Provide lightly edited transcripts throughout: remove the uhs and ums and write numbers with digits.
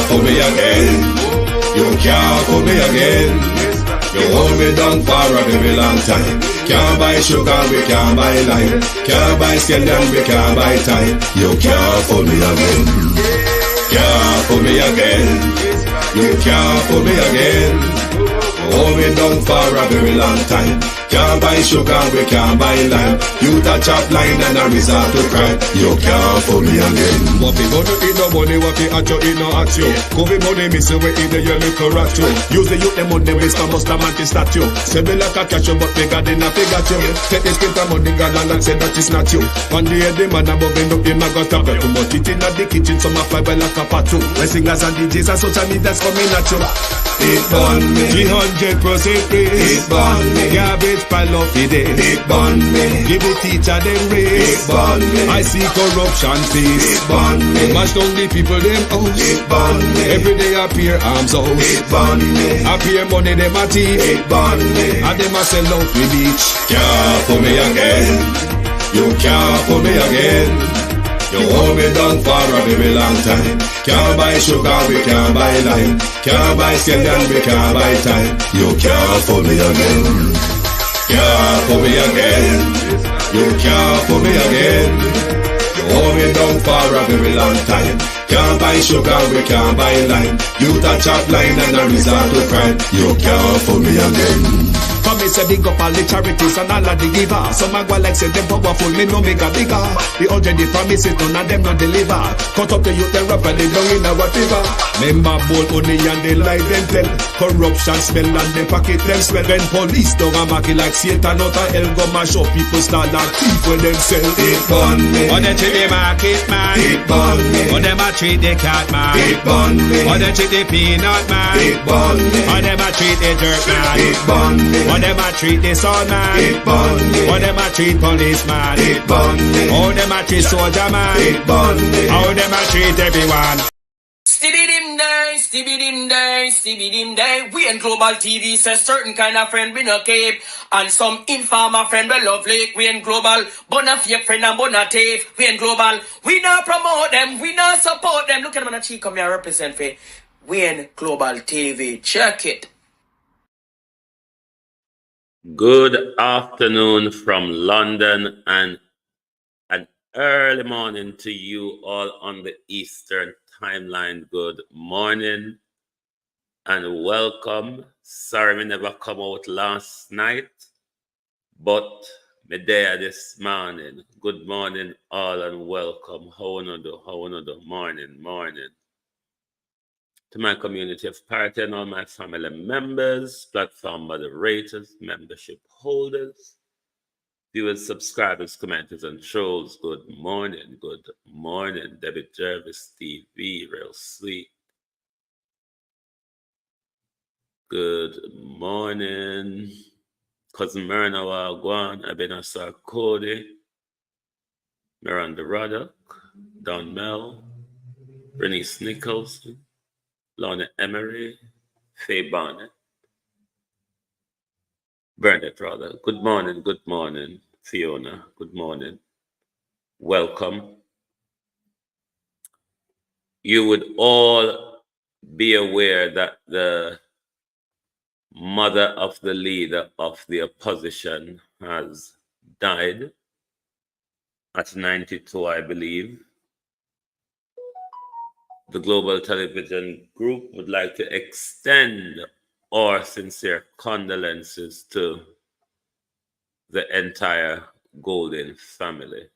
fool me again. You can't fool me again. You hold me down for a very long time. Can't buy sugar, we can't buy lime. Can't buy scandal, we can't buy time. You can't fool me again. Can't fool me again. You can't fool me again. Hold me down for a very long time. Can't buy sugar, we can't buy lime. You touch up line and a resort to crime. You can't fool me again. What people do in no money, what people at you, in no at you. Covid money, miss away in the yellow correct you. Use the youth, the money, waste and bust a man to statue. Say me like a cashew, but bigger than a figure you. Take this print of money, girl, and say that it's not you. One day the man above end up, him a got up. Too much it in the kitchen, some a fly by like a patu. When singers and DJs and social media's coming at you. It burn me. 300% free. It burn me. Garbage pile up the day. It burn me. Give the teacher them raise. It burn me. I see corruption face. It burn me. Mash down the people them house. It burn me. Every day appear arms out. It burn me. Appear money them a thief. It burn me. And them a sell out the beach. Can't fool me again. You can't fool me again. You hold me down for a very long time. Can't buy sugar, we can't buy lime. Can't buy scandal, we can't buy time. You can't fool me again. Can't fool me again. You can't fool me again. You hold me down for a very long time. Can't buy sugar, we can't buy lime. You touch up line and a resort to crime. You can't fool me again. For me say big up all the charities and all of the givers. Some a go like say them powerful, me no make a bigger. The 100 promises, none of them not deliver. Cut up the youth, the rapper, they down in our river. Member bowl only and they lie them tell. Corruption smell and they pocket them swell. When police don't a market like Satan out of hell, go mash up people start like thief when them sell. It burn me. Or they treat the market man. It burn me. Or them a treat the cat man. It burn me. Or they treat the peanut man. It burn me. Or them a treat the dirt man. It burn me. Or them a treat the son man. It burn me. Or them a treat policeman. It burn me. Or them a treat soldier man. It burn me. Or them a treat everyone. Stibby-dim day. We in Global TV says certain kind of friend we no cape. And some informer friend we lovely. We in Global, bona fake friend and bona tape. We in Global, we not promote them, we not support them. Look at them on the cheek, come here represent for we in Global TV. Check it. Good afternoon from London and an early morning to you all on the Eastern timeline. Good morning and welcome. Sorry we never come out last night, but me there this morning. Good morning all and welcome. How you do? Morning. To my community of party and all my family members, platform moderators, membership holders, viewers, subscribers, commenters, and trolls. Good morning. David Jervis TV, real sweet. Good morning. Cousin Myrna Wagwan, Abenasa Cody, Miranda Ruddock, Don Mel, Bernice Nicholson, Lorna Emery, Faye Barnett, Bernadette rather. Good morning, Fiona. Good morning. Welcome. You would all be aware that the mother of the leader of the opposition has died at 92, I believe. The Global Television Group would like to extend our sincere condolences to the entire Golden family.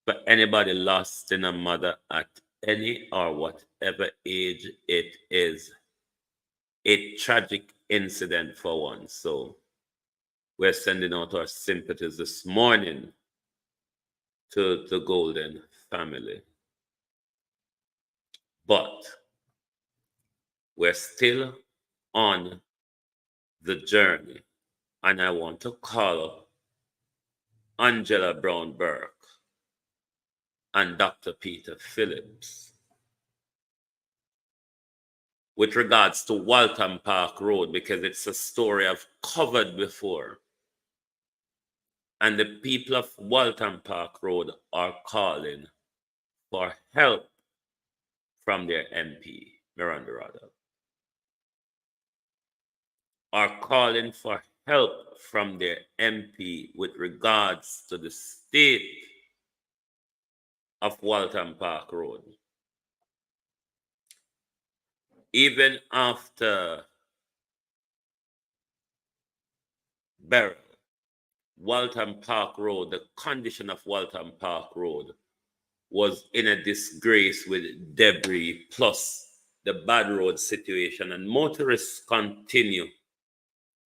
For anybody lost in a mother at any or whatever age it is, a tragic incident for one. So we're sending out our sympathies this morning to the Golden family. But we're still on the journey, and I want to call Angela Brown Burke and Dr. Peter Phillips with regards to Waltham Park Road, because it's a story I've covered before. And the people of Walton Park Road are calling for help from their MP, Miranda Rada. Are calling for help from their MP with regards to the state of Walton Park Road. Even after Beryl, Walton Park Road, the condition of Walton Park Road was in a disgrace with debris plus the bad road situation, and motorists continue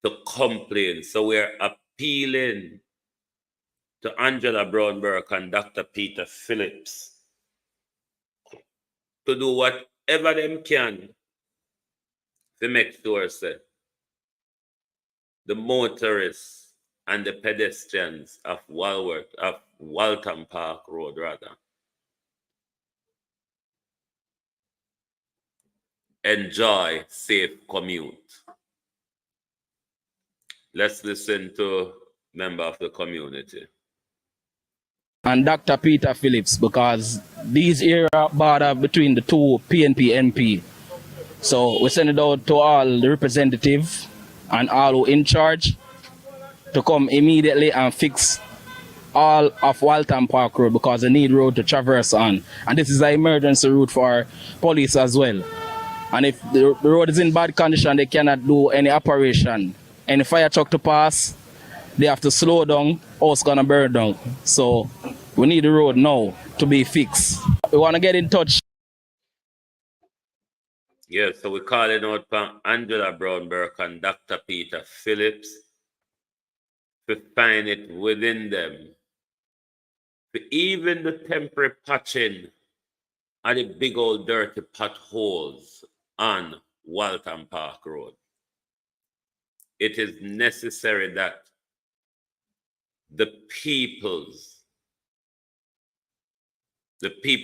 to complain. So we're appealing to Angela Brown Burke and Dr. Peter Phillips to do whatever them can to make sure that the motorists and the pedestrians of Walton Park Road enjoy safe commute. Let's listen to member of the community. And Dr. Peter Phillips, because these area border between the two PNP MP. So we send it out to all the representative and all who in charge to come immediately and fix all of Walton Park Road, because they need road to traverse on. And this is an emergency route for police as well. And if the road is in bad condition, they cannot do any operation. Any fire truck to pass, they have to slow down or it's gonna burn down. So we need the road now to be fixed. We want to get in touch. Yeah, so we're calling out from Angela Brown Burke and Dr. Peter Phillips to find it within them. For even the temporary patching and the big old dirty potholes on Walton Park Road. It is necessary that the people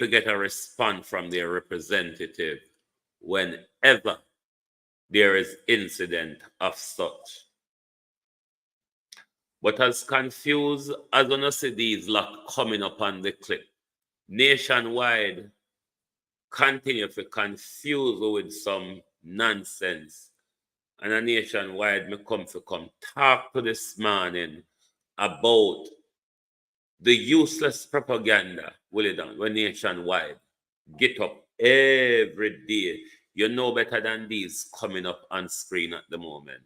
get a response from their representative whenever there is incident of such. But as confused as when I see these lot coming up on the clip, nationwide continue to confuse with some nonsense. And a nationwide me come talk to this morning about the useless propaganda, will it done, when nationwide get up every day. You know better than these coming up on screen at the moment.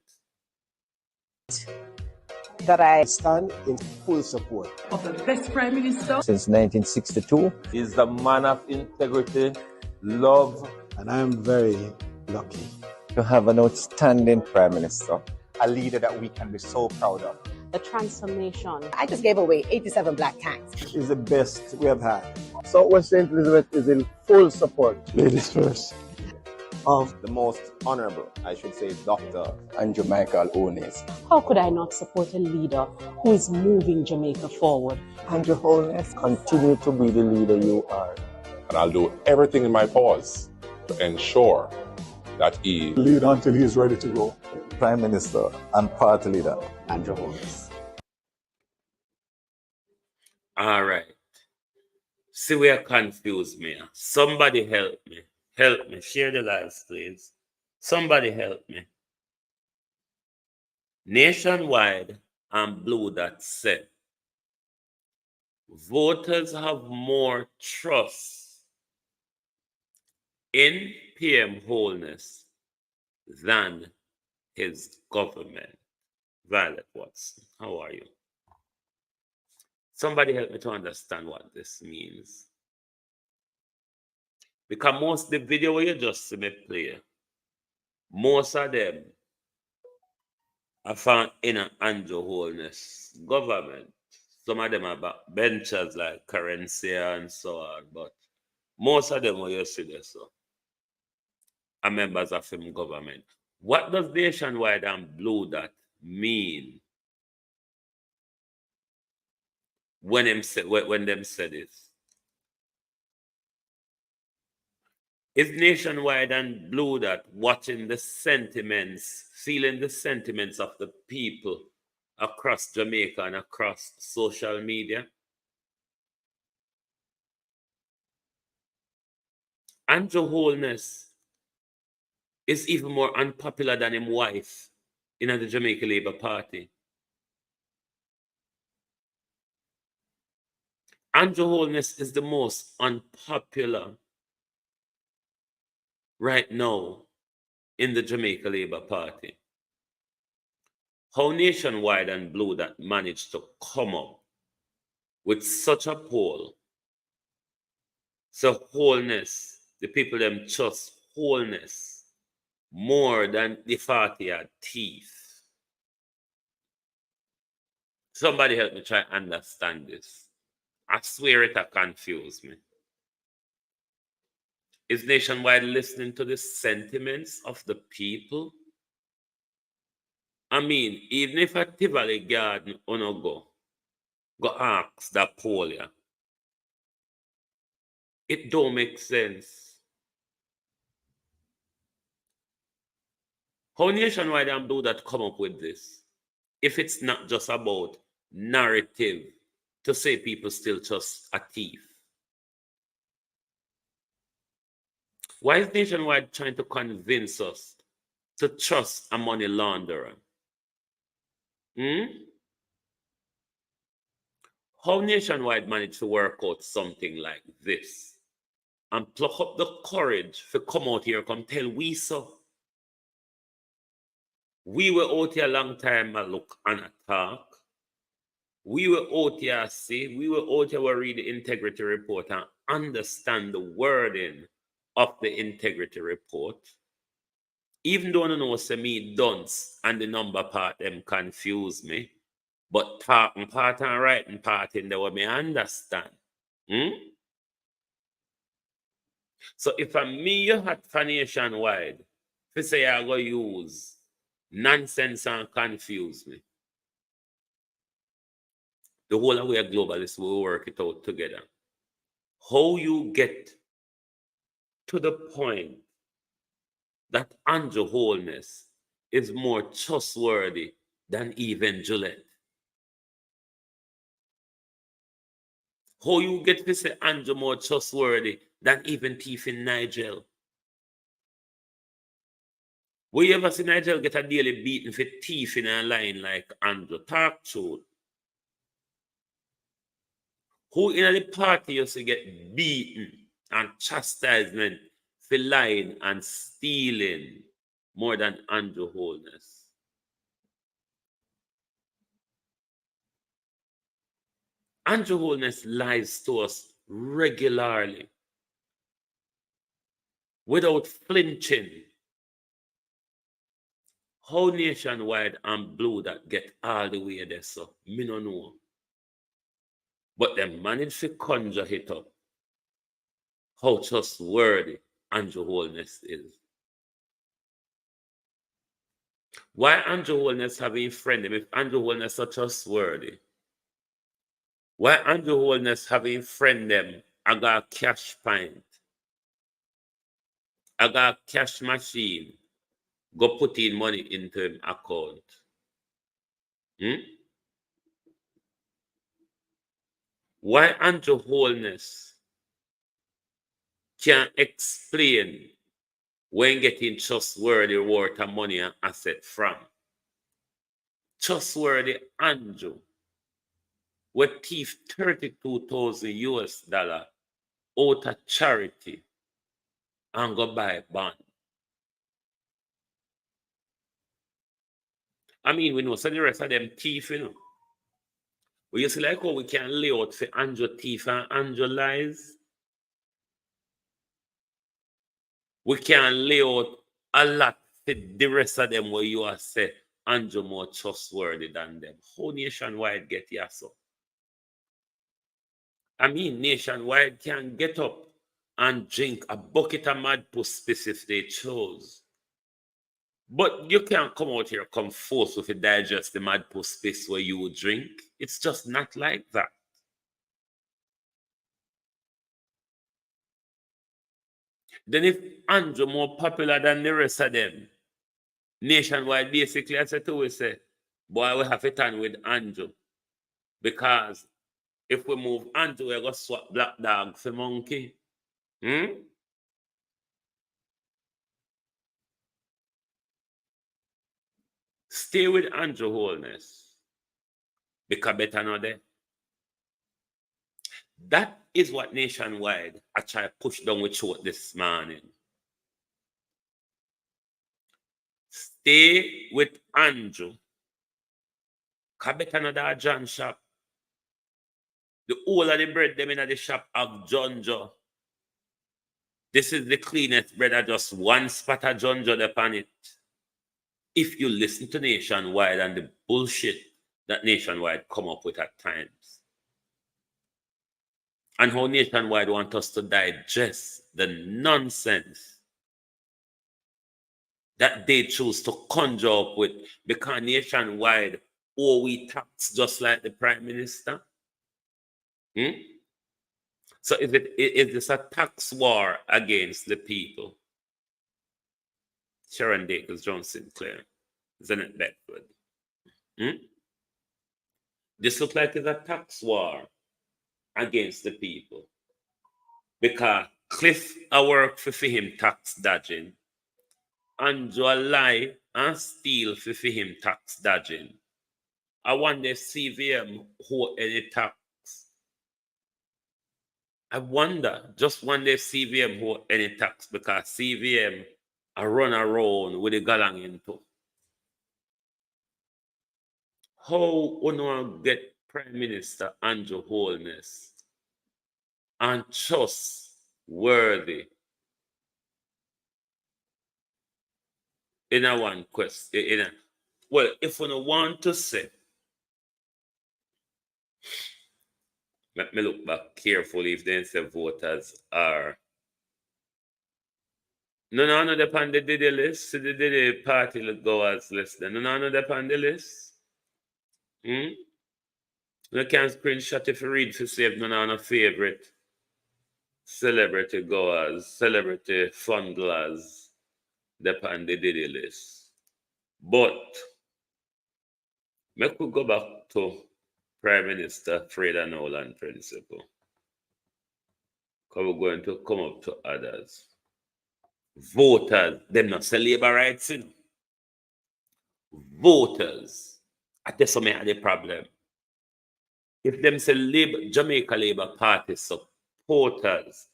That I stand in full support of the best Prime Minister since 1962. Is the man of integrity, love, And I am very lucky to have an outstanding Prime Minister. A leader that we can be so proud of. The transformation. I just gave away 87 black tanks. Is the best we have had. Southwest St. Elizabeth is in full support. Ladies first. Of the most honorable, I should say, Dr. Andrew Michael Owens. How could I not support a leader who is moving Jamaica forward? Andrew Holness, continue to be the leader you are. And I'll do everything in my powers to ensure that he lead until he is ready to go. Prime Minister and party leader, Andrew Holness. All right. See where confused me. Somebody help me. Help me. Share the lives, please. Somebody help me. Nationwide and Blue Dot said, voters have more trust in PM Holness than his government. Violet Watson, how are you? Somebody help me to understand what this means. Because most of the video where you just see me play, most of them are found in an Andrew Holness government. Some of them are benchers like Currency and so on, but most of them where you see this so, are members of him government. What does nationwide and Blue Dot mean when them say this? Is nationwide and Blue Dot watching the sentiments, feeling the sentiments of the people across Jamaica and across social media. Andrew Holness is even more unpopular than his wife in the Jamaica Labour Party. Andrew Holness is the most unpopular right now in the Jamaica Labour Party. How Nationwide and Blue that managed to come up with such a poll. So Holness, the people them trust Holness more than the party had teeth. Somebody help me try to understand this. I swear it confused me. Is Nationwide listening to the sentiments of the people? I mean, even if a Tivoli Garden go ask that poll, yeah, it don't make sense. How Nationwide and Blue that come up with this? If it's not just about narrative to say people still trust a thief. Why is Nationwide trying to convince us to trust a money launderer? How Nationwide managed to work out something like this and pluck up the courage to come out here and come tell we so? We were out here a long time, I look and I talk. We were out here, see, we were out here to read the integrity report and understand the wording of the integrity report. Even though I don't know, say me dunce and the number part them confuse me, but talking part and writing part in the way me understand. So if I'm me, you had for Nationwide, if you say I go use nonsense and confuse me, the whole of we are globalists will work it out together. How you get to the point that Andrew Holness is more trustworthy than even Gillette? How you get to say Andrew more trustworthy than even thief in Nigel? Will you ever see Nigel get a daily beating for thief in a line like Andrew? Talk truth. Who in the party used to get beaten and chastisement for lying and stealing more than Andrew Holness? Andrew Holness lies to us regularly without flinching. How Nationwide and Blue that get all the way there, so me no know. But they managed to conjure it up. How trustworthy Andrew Holness is. Why Andrew Holness having friend him if Andrew Holness so trustworthy? Why Andrew Holness having friend them? I got a cash pint. I got a cash machine. Go put in money into him account. Why Andrew Holness can't explain when getting trustworthy worth of money and asset from? Trustworthy Andrew would thief $32,000 out of charity and go buy a bond. I mean, we know some the rest of them thief, you know. We used to like how we can lay out for Andrew thief and Andrew lies. We can lay out a lot for the rest of them where you are say Andrew more trustworthy than them. How Nationwide get here so? I mean, Nationwide can get up and drink a bucket of Mad Puss if they chose. But you can't come out here, come force with a digest the Mad Puss where you would drink. It's just not like that. Then if Andrew more popular than the rest of them, Nationwide basically, I said to we say, Boy, we have to turn with Andrew. Because if we move Andrew, we're going to swap Black Dog for Monkey. Stay with Andrew Holness. Because better not there. That is what Nationwide I try to push down with short this morning. Stay with Andrew. Because better not that John shop. The whole of the bread them in the shop of John Joe. This is the cleanest bread of just one spot of John Joe upon it. If you listen to Nationwide and the bullshit that Nationwide come up with at times. And how Nationwide want us to digest the nonsense that they choose to conjure up with, because Nationwide owe we tax just like the Prime Minister. So is this a tax war against the people? Sharon Dacres, John Sinclair, Zenet Bedford. This looks like it's a tax war against the people. Because Cliff a work for him tax dodging. Andrew a lie and steal for him tax dodging. I wonder if CVM who any tax. I wonder, just wonder if CVM who any tax, because CVM a run around with the galang into. How we get Prime Minister Andrew Holness and trustworthy in a one question? Well, if we don't want to say, let me look back carefully if they say voters are. No, depend the Diddy list. The Diddy party goers list. No, depend the list. You can't screenshot if you read for save no favorite celebrity goers, celebrity fundlers, depend the Diddy list. But we could go back to Prime Minister Freda Nolan principle. Because we're going to come up to others. Voters, them not say labor rights, you know. Voters, I tell some of the problem. If them say Jamaica Labour Party supporters,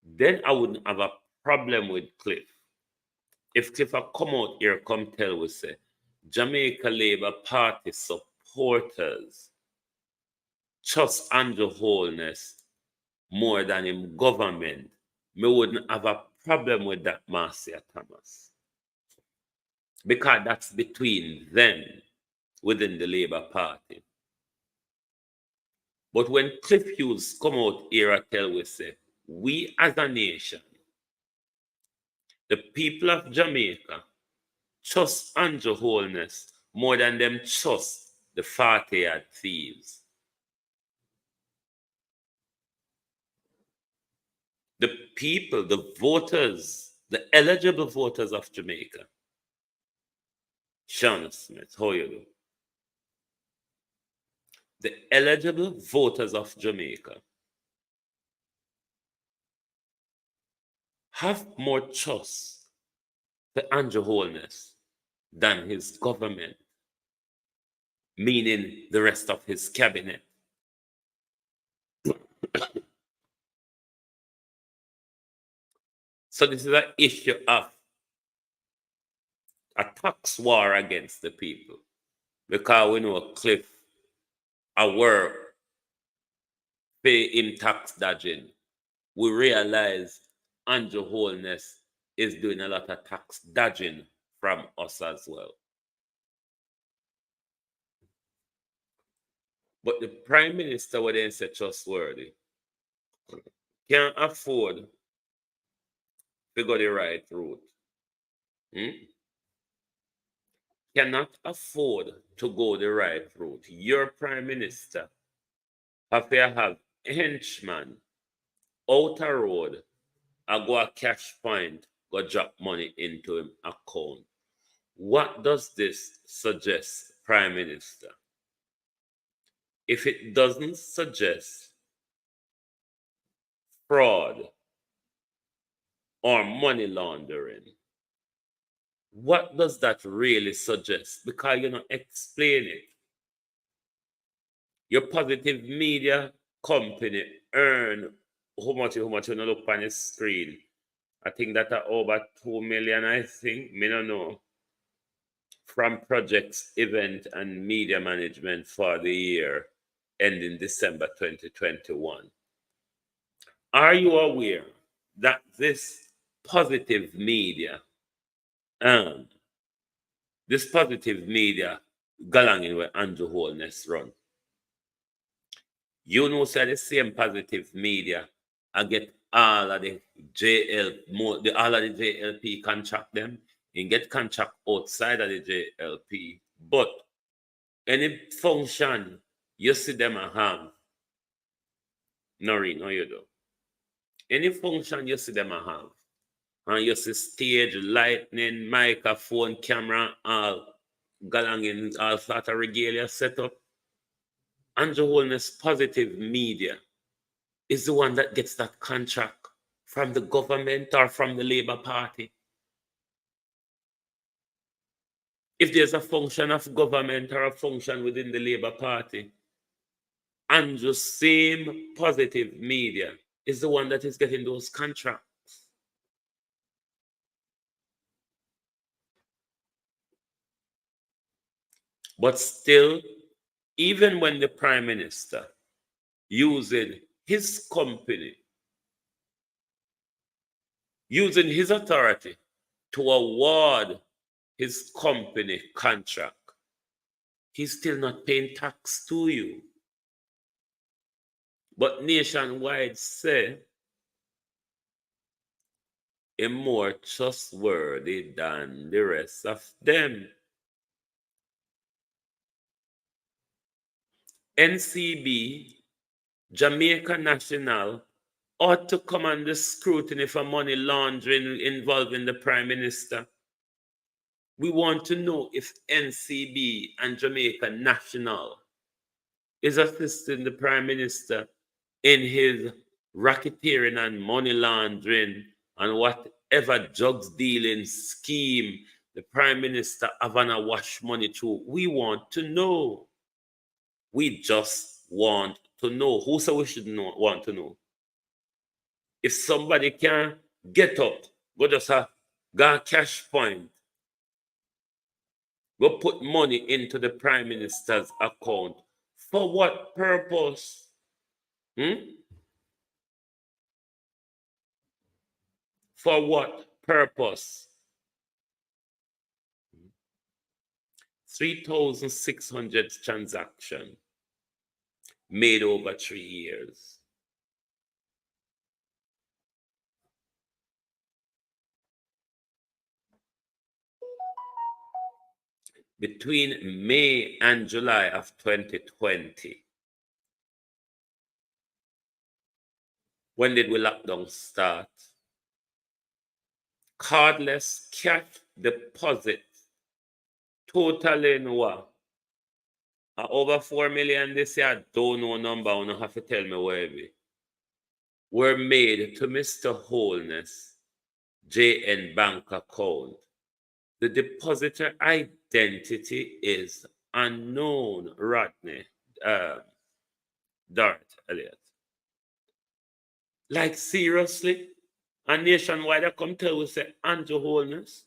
then I wouldn't have a problem with Cliff. If Cliff had come out here, come tell we say, Jamaica Labour Party supporters trust Andrew Holness more than him government, me wouldn't have a problem with that, Marcia Thomas. Because that's between them within the Labour Party. But when Cliff Hughes come out here and tell we say, we as a nation, the people of Jamaica, trust Andrew Holness more than them trust the 40-yard thieves. The people, the voters, the eligible voters of Jamaica. Shauna Smith, how you do? The eligible voters of Jamaica have more trust for Andrew Holness than his government, meaning the rest of his cabinet. So this is an issue of a tax war against the people. Because we know Cliff, a work, pay him tax dodging. We realize Andrew Holness is doing a lot of tax dodging from us as well. But the Prime Minister would then say trustworthy. Can't afford to go the right route. Cannot afford to go the right route. Your Prime Minister have to have henchman out a road and go a cash point, go drop money into him account. What does this suggest, Prime Minister, if it doesn't suggest fraud or money laundering, what does that really suggest? Because you don't explain it. Your Positive Media company earn how much you look on the screen. I think that are over 2 million, I think. Me don't know. From projects, event, and media management for the year ending December 2021. Are you aware that this Positive Media, galang where Andrew Holness run? You know, say the same Positive Media, I get all of the JLP contract them, and get contract outside of the JLP. But any function you see them have, no, you do. Any function you see them have, and you see stage, lightning, microphone, camera, all galang all sort of regalia set up, Andrew Holness Positive Media is the one that gets that contract from the government or from the Labour Party. If there's a function of government or a function within the Labour Party, Andrew's same Positive Media is the one that is getting those contracts. But still, even when the Prime Minister using his company, using his authority to award his company contract, he's still not paying tax to you. But Nationwide say he's more trustworthy than the rest of them. NCB, Jamaica National, ought to come under scrutiny for money laundering involving the Prime Minister. We want to know if NCB and Jamaica National is assisting the Prime Minister in his racketeering and money laundering and whatever drugs dealing scheme the Prime Minister Havana wash money through. We want to know. We just want to know. Who said we should want to know? If somebody can get up, go just go cash point, go put money into the Prime Minister's account, for what purpose? For what purpose? 3,600 transactions made over 3 years. Between May and July of 2020, when did we lockdown start? Cardless cash deposit totaling what? Over 4 million this year. I don't know number. I don't have to tell me where it be. Were made to Mr. Holness JN bank account. The depositor identity is unknown. Rodney, Dart Elliott. Like seriously, a Nationwide I come tell we say Andrew Holness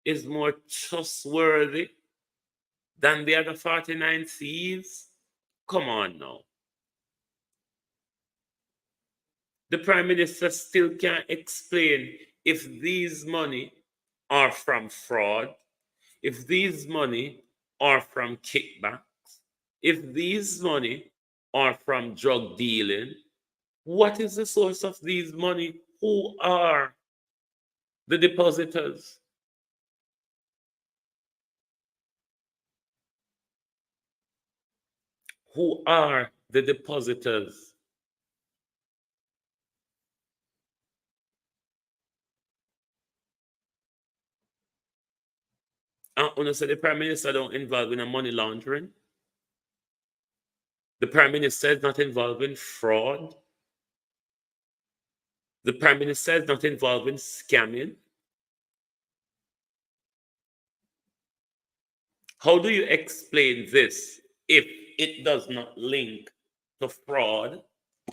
is more trustworthy than the other 49 thieves? Come on now. The Prime Minister still can't explain if these money are from fraud, if these money are from kickbacks, if these money are from drug dealing. What is the source of these money? Who are the depositors? Who are the depositors? And when I say the Prime Minister don't involve in a money laundering, the Prime Minister is not involved in fraud. The Prime Minister is not involved in scamming. How do you explain this if it does not link to fraud,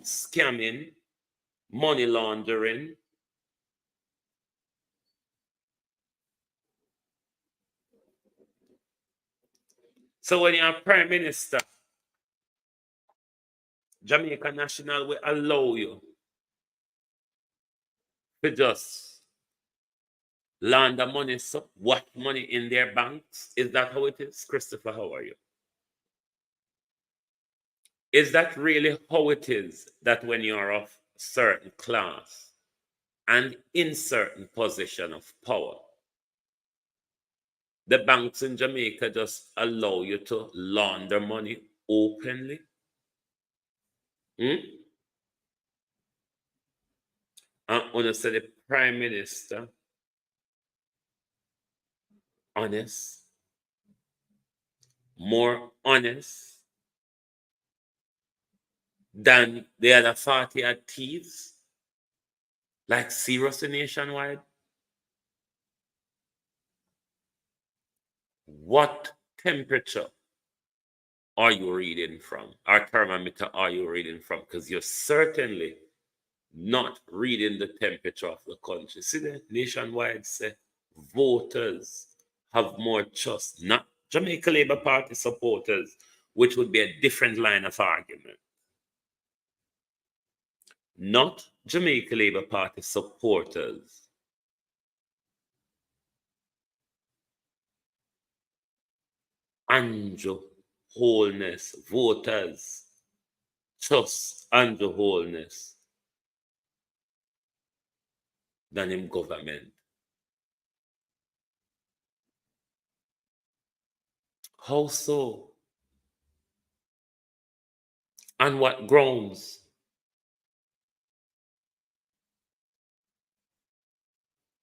scamming, money laundering? So when you're a Prime Minister, Jamaica National will allow you to just launder money, so what money in their banks? Is that how it is? Christopher, how are you? Is that really how it is that when you're of certain class and in certain position of power, the banks in Jamaica just allow you to launder money openly? And when I say the Prime Minister, honest, more honest than the other 40 odd thieves, like seriously nationwide? What temperature are you reading from? Our thermometer are you reading from? Because you're certainly not reading the temperature of the country. See, the nationwide say voters have more trust, not Jamaica Labour Party supporters, which would be a different line of argument. Not Jamaica Labour Party supporters. Andrew Holness voters trust Andrew Holness than in government. How so? On what grounds?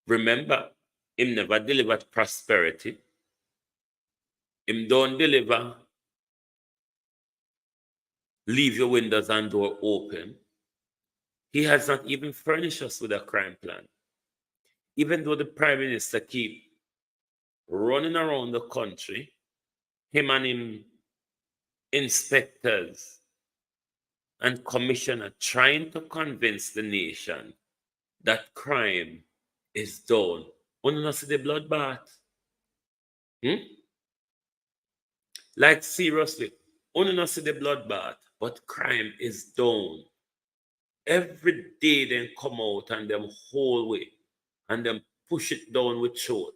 Remember, him never delivered prosperity. Him don't deliver leave your windows and door open. He has not even furnished us with a crime plan. Even though the Prime Minister keep running around the country, him and him inspectors and commissioner trying to convince the nation that crime is down. Wanna not see the bloodbath? Like seriously, wanna not see the bloodbath, but crime is down. Every day they come out and them whole way and them push it down with truth.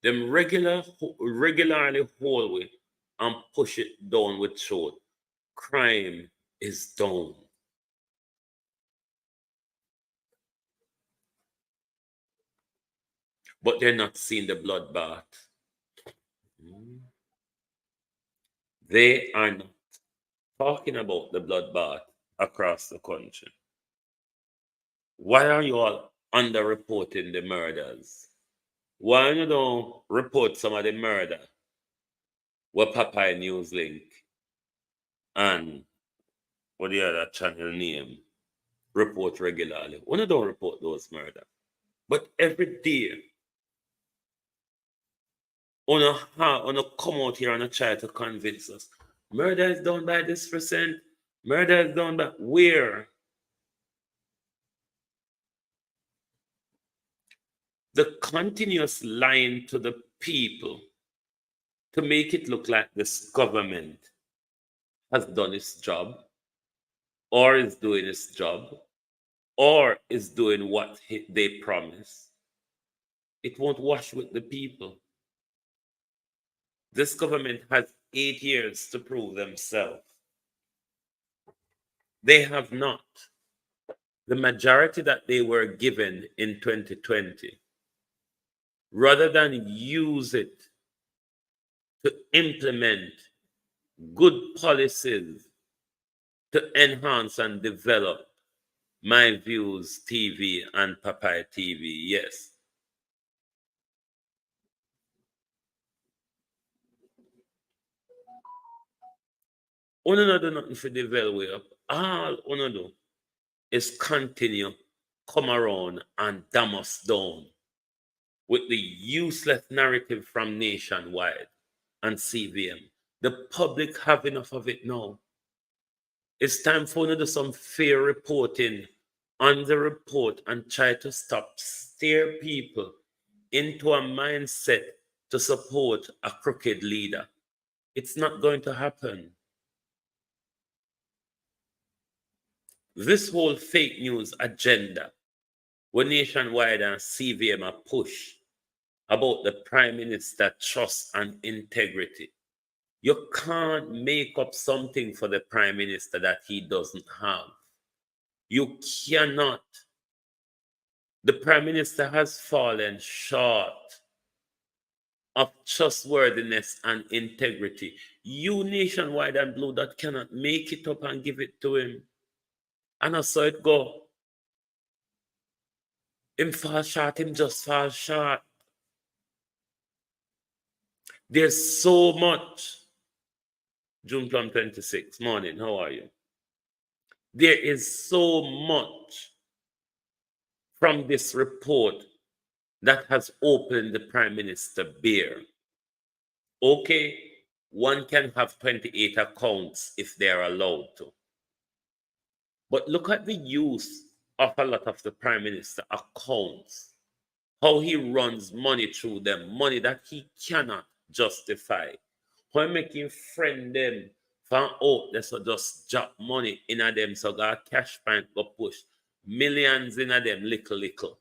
Them regularly whole way and push it down with truth. Crime is down. But they're not seeing the bloodbath. They are not talking about the bloodbath across the country. Why are you all underreporting the murders? Why you don't report some of the murder what Popeye Newslink and what the other channel name report regularly? Why you don't report those murder? But every day, on come out here and try to convince us murder is done by this percent, murder is done by where? The continuous lying to the people to make it look like this government has done its job, or is doing its job, or is doing what they promise, it won't wash with the people. This government has 8 years to prove themselves. They have not. The majority that they were given in 2020, rather than use it to implement good policies to enhance and develop My Views TV and Papaya TV, yes, Uno no do nothing for the well way up. All uno do is continue come around and damn us down with the useless narrative from Nationwide and CVM. The public have enough of it now. It's time for you to do some fair reporting on the report and try to steer people into a mindset to support a crooked leader. It's not going to happen. This whole fake news agenda, when Nationwide and CVM are push about the Prime Minister trust and integrity, you can't make up something for the Prime Minister that he doesn't have. You cannot. The Prime Minister has fallen short of trustworthiness and integrity. You, Nationwide and Blue Dot, cannot make it up and give it to him. And I saw it go. Him fall short, him just fall short. There's so much. June Plum 26, morning, how are you? There is so much from this report that has opened the Prime Minister bare. Okay, one can have 28 accounts if they're allowed to. But look at the use of a lot of the Prime Minister accounts, how he runs money through them, money that he cannot justify. How he make him friend them from out there, so just drop money in a them, so got cash bank go push millions in a them little.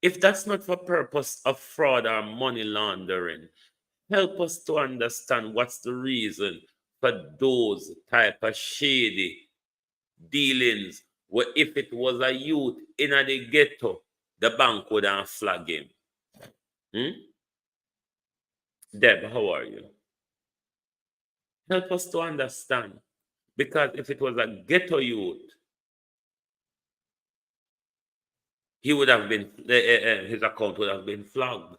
If that's not for purpose of fraud or money laundering, help us to understand what's the reason for those type of shady dealings, where if it was a youth in the ghetto, the bank would have flag him. Deb, how are you? Help us to understand. Because if it was a ghetto youth, he would have been, his account would have been flagged.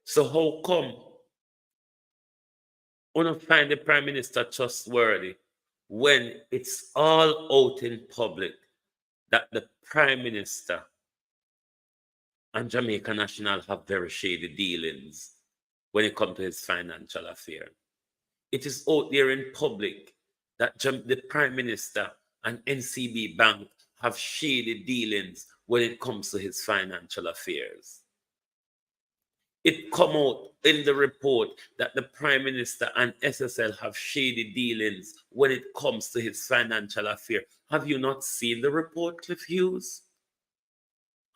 So how come we don't find the Prime Minister trustworthy when it's all out in public that the Prime Minister and Jamaica National have very shady dealings when it comes to his financial affair? It is out there in public that the Prime Minister and NCB Bank have shady dealings when it comes to his financial affairs. It come out in the report that the Prime Minister and SSL have shady dealings when it comes to his financial affair. Have you not seen the report, Cliff Hughes?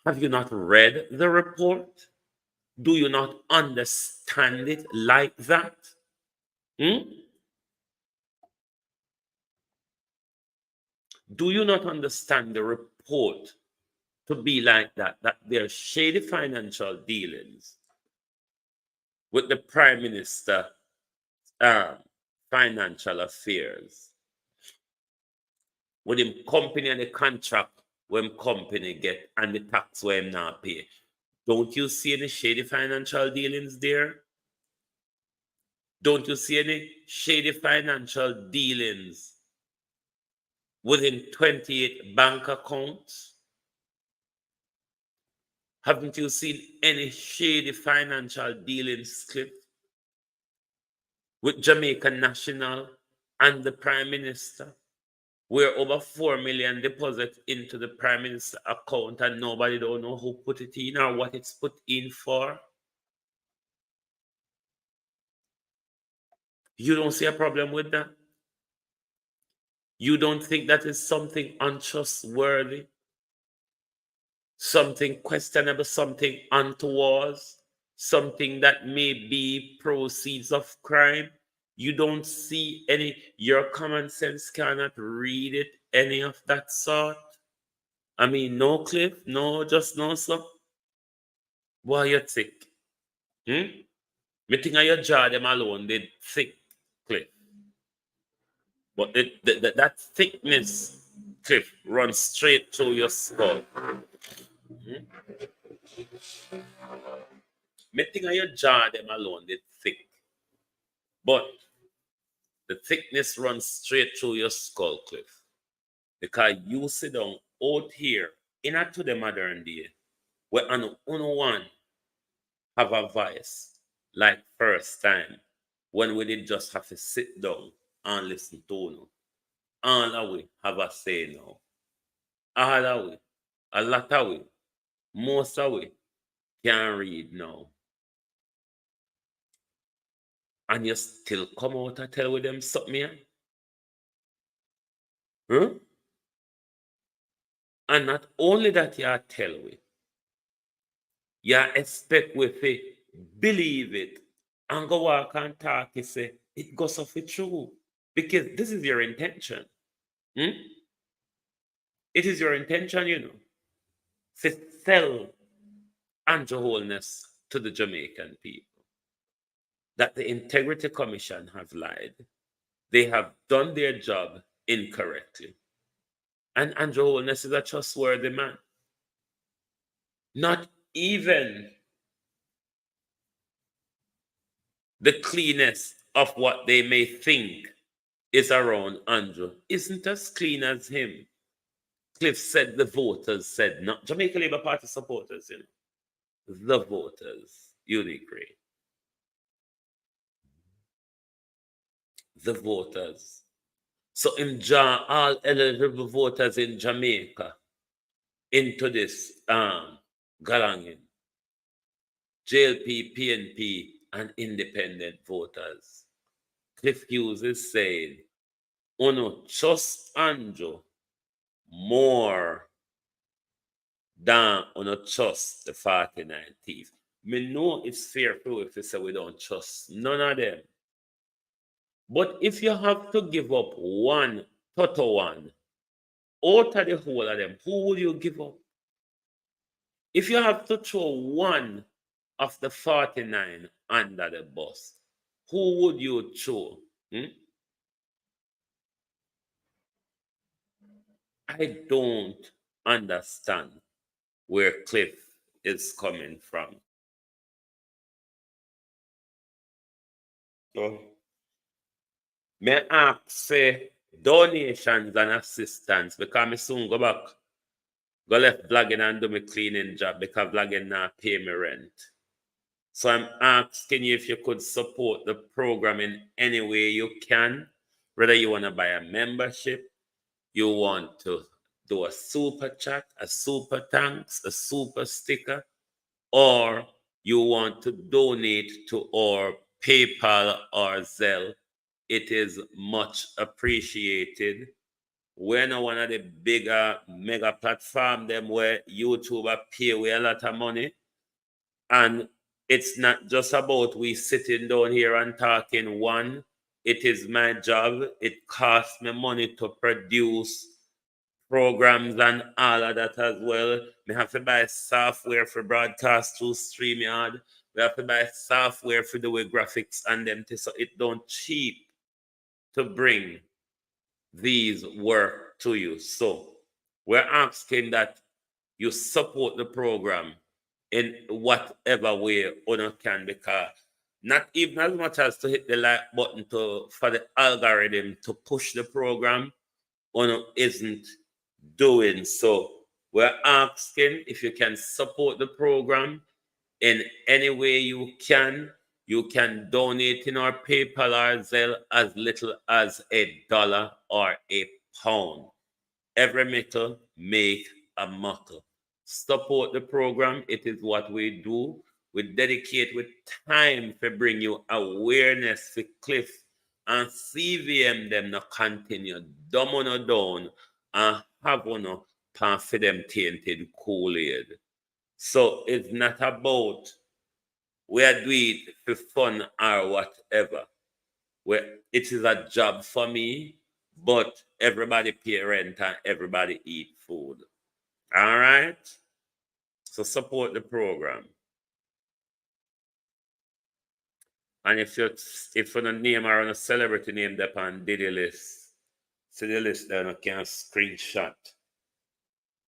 Have you not read the report? Do you not understand it like that? Do you not understand the report to be like that, that there are shady financial dealings with the Prime Minister financial affairs? With him company and the contract when company get and the tax where him not pay. Don't you see any shady financial dealings there? Don't you see any shady financial dealings within 28 bank accounts? Haven't you seen any shady financial dealings, Cliff, with Jamaica National and the Prime Minister, where over 4 million deposit into the Prime Minister account and nobody don't know who put it in or what it's put in for? You don't see a problem with that? You don't think that is something untrustworthy, something questionable, something untoward, something that may be proceeds of crime? You don't see any, your common sense cannot read it, any of that sort? I mean, no, Cliff, no, just no, sir. Why you thick? Me think of your jaw them alone, they thick, Cliff. But that thickness, Cliff, runs straight through your skull. Me think of your jaw them alone, they thick. But the thickness runs straight through your skull, Cliff. Because you sit down out here, into the modern day, where an one have a voice like first time, when we did just have to sit down and listen to you. All the way have a say now. All the way, a lot of way, most of way, can read now. And you still come out and tell with them something here? Huh? And not only that you tell we, you expect we to believe it and go walk and talk and say, it goes off it true. Because this is your intention. It is your intention, you know, to sell Andrew Holness to the Jamaican people. That the Integrity Commission have lied. They have done their job incorrectly. And Andrew Holness is a trustworthy man. Not even the cleanest of what they may think is around Andrew isn't as clean as him. Cliff said the voters said, not Jamaica Labour Party supporters, you know. The voters, Unique. The voters. So in all eligible voters in Jamaica into this galangin, JLP, PNP, and independent voters. Cliff Hughes is saying, "Uno trust Andrew more than uno trust the 49 thieves." Me know it's fair proof if we say we don't trust none of them. But if you have to give up one, total one, out of the whole of them, who will you give up? If you have to throw one of the 49 under the bus, who would you throw? I don't understand where Cliff is coming from. So, may I ask say donations and assistance because I soon go back, go left vlogging and do my cleaning job because vlogging now pay me rent. So I'm asking you if you could support the program in any way you can, whether you want to buy a membership, you want to do a super chat, a super thanks, a super sticker, or you want to donate to our PayPal or Zelle. It is much appreciated. We're not one of the bigger mega platform them where YouTube pay we a lot of money. And it's not just about we sitting down here and talking one. It is my job. It costs me money to produce programs and all of that as well. We have to buy software for broadcast through StreamYard. We have to buy software for the way graphics and them so it don't cheap to bring these work to you. So we're asking that you support the program in whatever way one can, because not even as much as to hit the like button for the algorithm to push the program, one isn't doing so. We're asking if you can support the program in any way you can. You can donate in our PayPal or Zelle as little as $1 or £1. Every metal make a muckle. Support the program. It is what we do. We dedicate with time to bring you awareness for Cliff and CVM them to continue dumb on down and have on pan for them tainted Kool-Aid. So it's not about we are doing it for fun or whatever. It is a job for me, but everybody pay rent and everybody eat food. All right? So support the program. And if you name or on a celebrity name that on Diddy list, see the list there, you can screenshot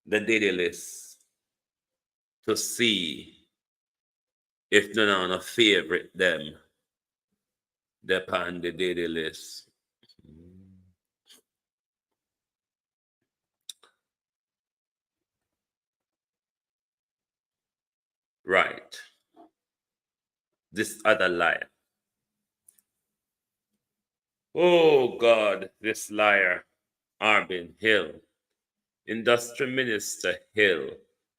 the Diddy list. to see if none of favorite them upon the daily list. Right. This other liar. Oh God, this liar, Arbin Hill. Industry Minister Hill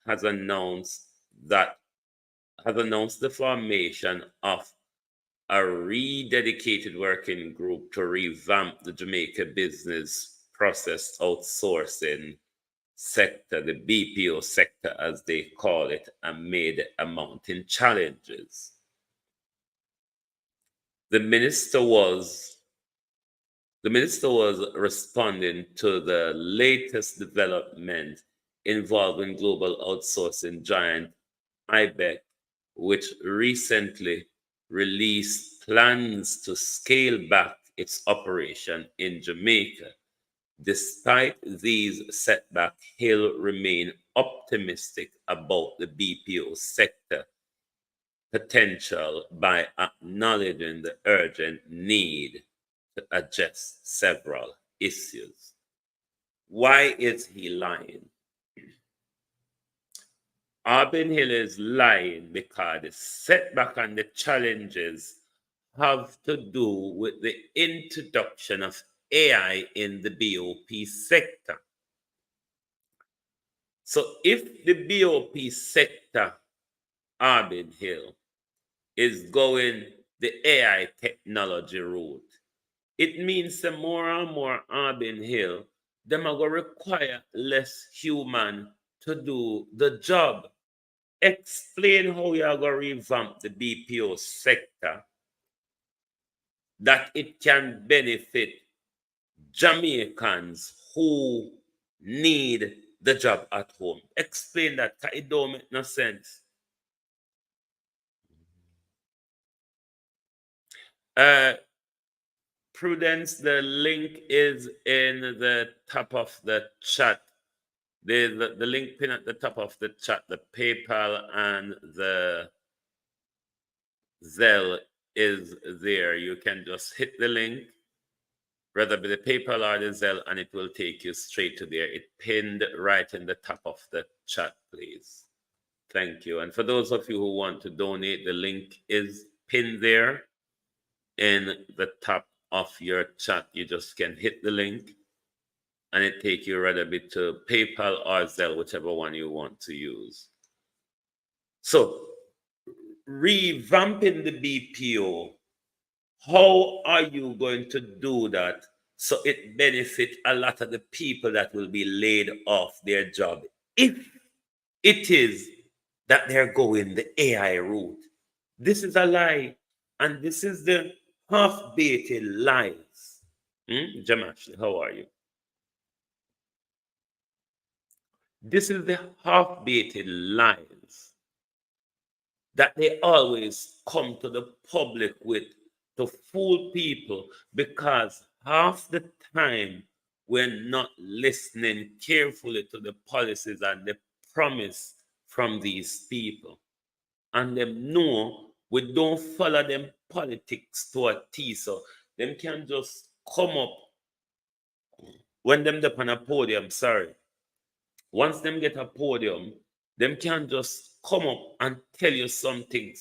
has announced the formation of a rededicated working group to revamp the Jamaica business process outsourcing sector, the BPO sector as they call it, amid a mounting challenges. The minister was responding to the latest development involving global outsourcing giant IBEC, which recently released plans to scale back its operation in Jamaica. Despite these setbacks, Hill remained optimistic about the BPO sector potential by acknowledging the urgent need to address several issues. Why is he lying? Arbin Hill is lying because the setback and the challenges have to do with the introduction of AI in the BOP sector. So if the BOP sector, Arbin Hill, is going the AI technology route, it means that more and more Arbin Hill, them are going to require less human to do the job. Explain how you are going to revamp the BPO sector that it can benefit Jamaicans who need the job at home. Explain that. It don't make no sense. Prudence, the link is in the top of the chat. The link pin at the top of the chat, the PayPal and the Zelle is there. You can just hit the link, whether be the PayPal or the Zelle, and it will take you straight to there. It pinned right in the top of the chat, please. Thank you. And for those of you who want to donate, the link is pinned there in the top of your chat. You just can hit the link and it take you rather bit to PayPal or Zelle, whichever one you want to use. So revamping the BPO, how are you going to do that so it benefit a lot of the people that will be laid off their job if it is that they're going the AI route? This is a lie, and this is the half-baked lies. Jamash, how are you? This is the half-baked lies that they always come to the public with to fool people, because half the time we're not listening carefully to the policies and the promise from these people. And them know we don't follow them politics to a T, so them can just come up when them up on a podium, once them get a podium, them can just come up and tell you something,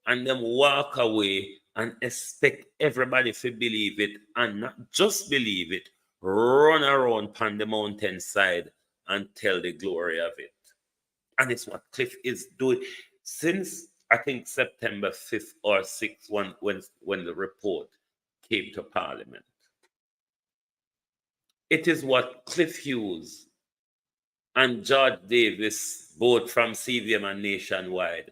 and them walk away and expect everybody to believe it, and not just believe it, run around on the mountainside and tell the glory of it. And it's what Cliff is doing since, I think, September 5th or 6th, when the report came to Parliament. It is what Cliff Hughes and George Davis, both from CVM and Nationwide,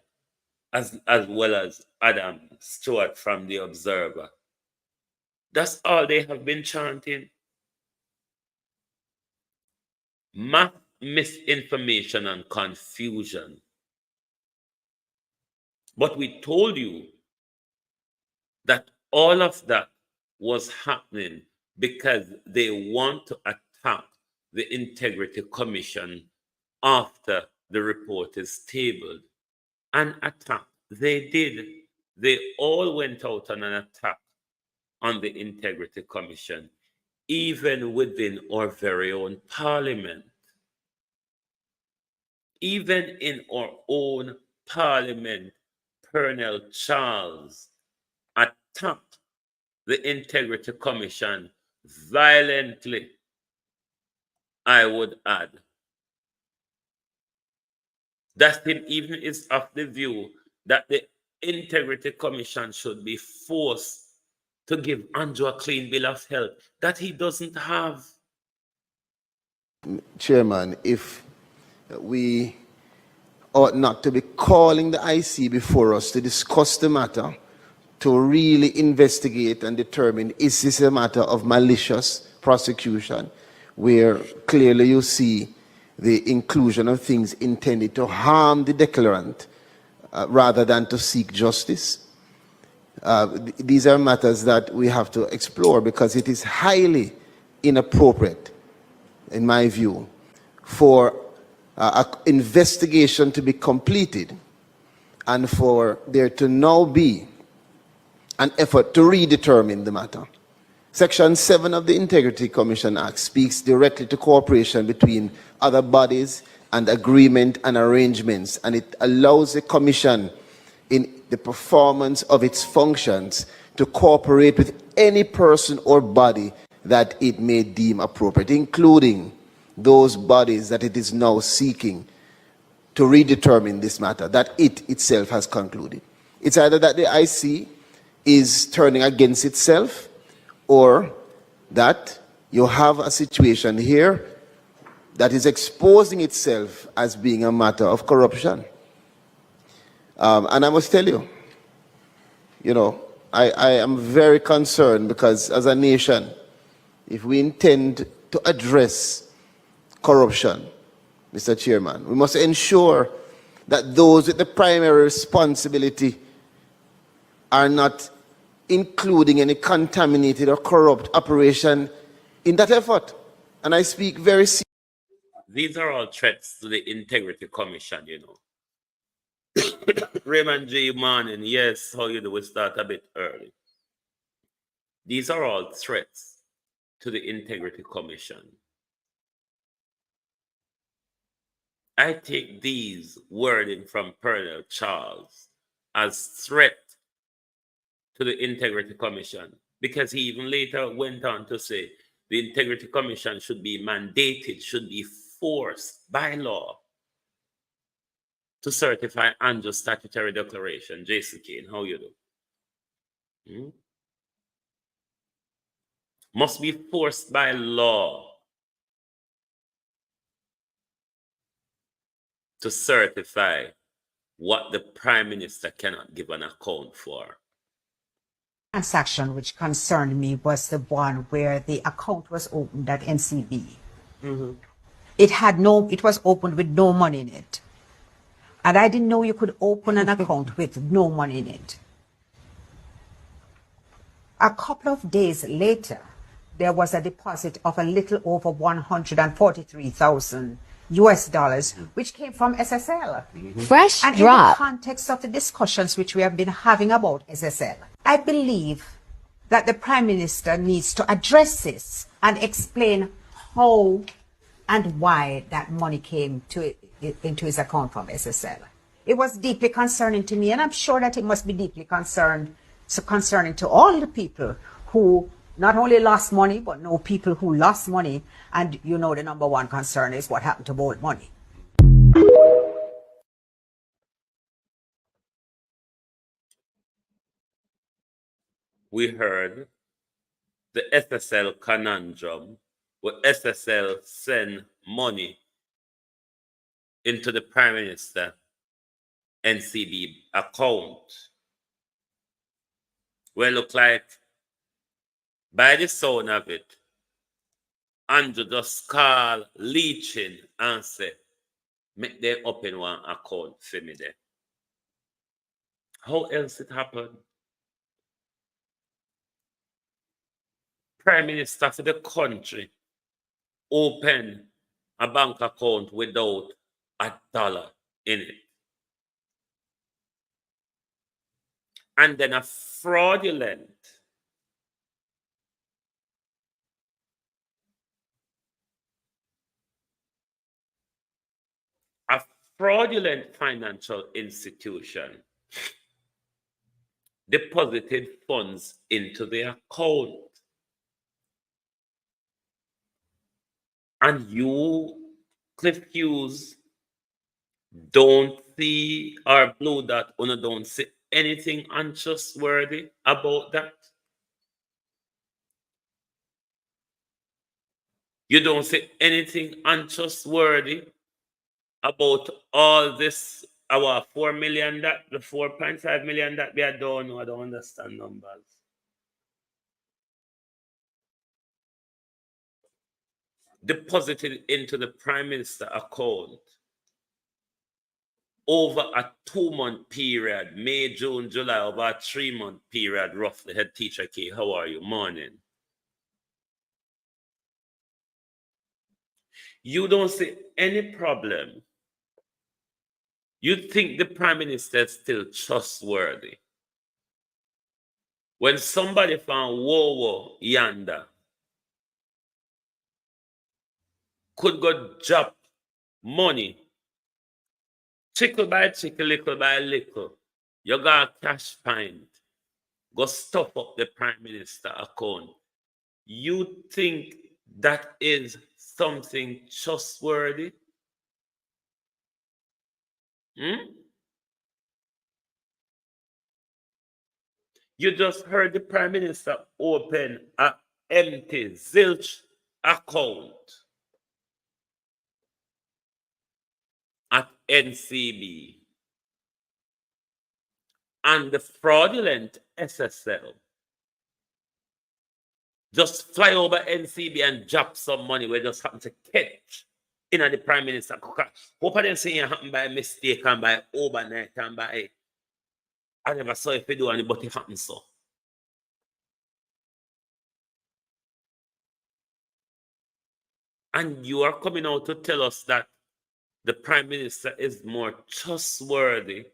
as well as Adam Stewart from The Observer. That's all they have been chanting. Mass misinformation and confusion. But we told you that all of that was happening because they want to attack the Integrity Commission after the report is tabled, an attack. They did. They all went out on an attack on the Integrity Commission, even within our very own parliament. Even in our own parliament, Colonel Charles attacked the Integrity Commission violently, I would add. That him even is of the view that the Integrity Commission should be forced to give Andrew a clean bill of health that he doesn't have. Chairman, if we ought not to be calling the IC before us to discuss the matter, to really investigate and determine, is this a matter of malicious prosecution, where clearly you see the inclusion of things intended to harm the declarant rather than to seek justice. These are matters that we have to explore, because it is highly inappropriate, in my view, for an investigation to be completed and for there to now be an effort to redetermine the matter. Section 7 of the Integrity Commission Act speaks directly to cooperation between other bodies and agreement and arrangements, and it allows the Commission in the performance of its functions to cooperate with any person or body that it may deem appropriate, including those bodies that it is now seeking to redetermine this matter, that it itself has concluded. It's either that the IC is turning against itself, or that you have a situation here that is exposing itself as being a matter of corruption. And I must tell you, I am very concerned, because as a nation, if we intend to address corruption, Mr. Chairman, we must ensure that those with the primary responsibility are not including any contaminated or corrupt operation in that effort. And I speak very seriously. These are all threats to the Integrity Commission, Raymond J. Morning, yes, how you do? We start a bit early. These are all threats to the Integrity Commission. I take these wording from Colonel Charles as threat to the Integrity Commission, because he even later went on to say the Integrity Commission should be mandated, should be forced by law to certify Andrew's statutory declaration. Jason Kane, how you do? Must be forced by law to certify what the Prime Minister cannot give an account for. Transaction which concerned me was the one where the account was opened at NCB. It was opened with no money in it. And I didn't know you could open an account with no money in it. A couple of days later, there was a deposit of a little over $143,000 US, which came from SSL. Fresh and drop. In the context of the discussions which we have been having about SSL, I believe that the Prime Minister needs to address this and explain how and why that money came into his account from SSL. It was deeply concerning to me, and I'm sure that it must be deeply concerning to all the people who not only lost money, but know people who lost money. And the number one concern is what happened to old money. We heard the SSL conundrum, where SSL send money into the Prime Minister NCB account. Well, look like, by the sound of it, Andrew just call Leachin and say, make them open one account for me there. How else it happened? Prime Minister for the country open a bank account without $1 in it. And then a fraudulent financial institution deposited funds into the account. And you, Cliff Hughes, don't see, or Blue Dot, don't see anything untrustworthy about that? You don't see anything untrustworthy about all this, our 4 million, that the 4.5 million that we are doing? I don't understand numbers. Deposited into the Prime Minister account over a 2-month period, May, June, July, over a 3-month period, roughly. Head Teacher K, how are you? Morning. You don't see any problem. You think the Prime Minister is still trustworthy when somebody from Wowo yonder could go drop money, trickle by trickle, little by little, you got a cash find, go stuff up the Prime Minister account. You think that is something trustworthy? You just heard the Prime Minister open an empty, zilch account at NCB. And the fraudulent SSL just fly over NCB and drop some money where just happen to catch in the Prime Minister. Hope I didn't say it happen by mistake and by overnight and by I never saw if you do any, but it happens so. And you are coming out to tell us that the Prime Minister is more trustworthy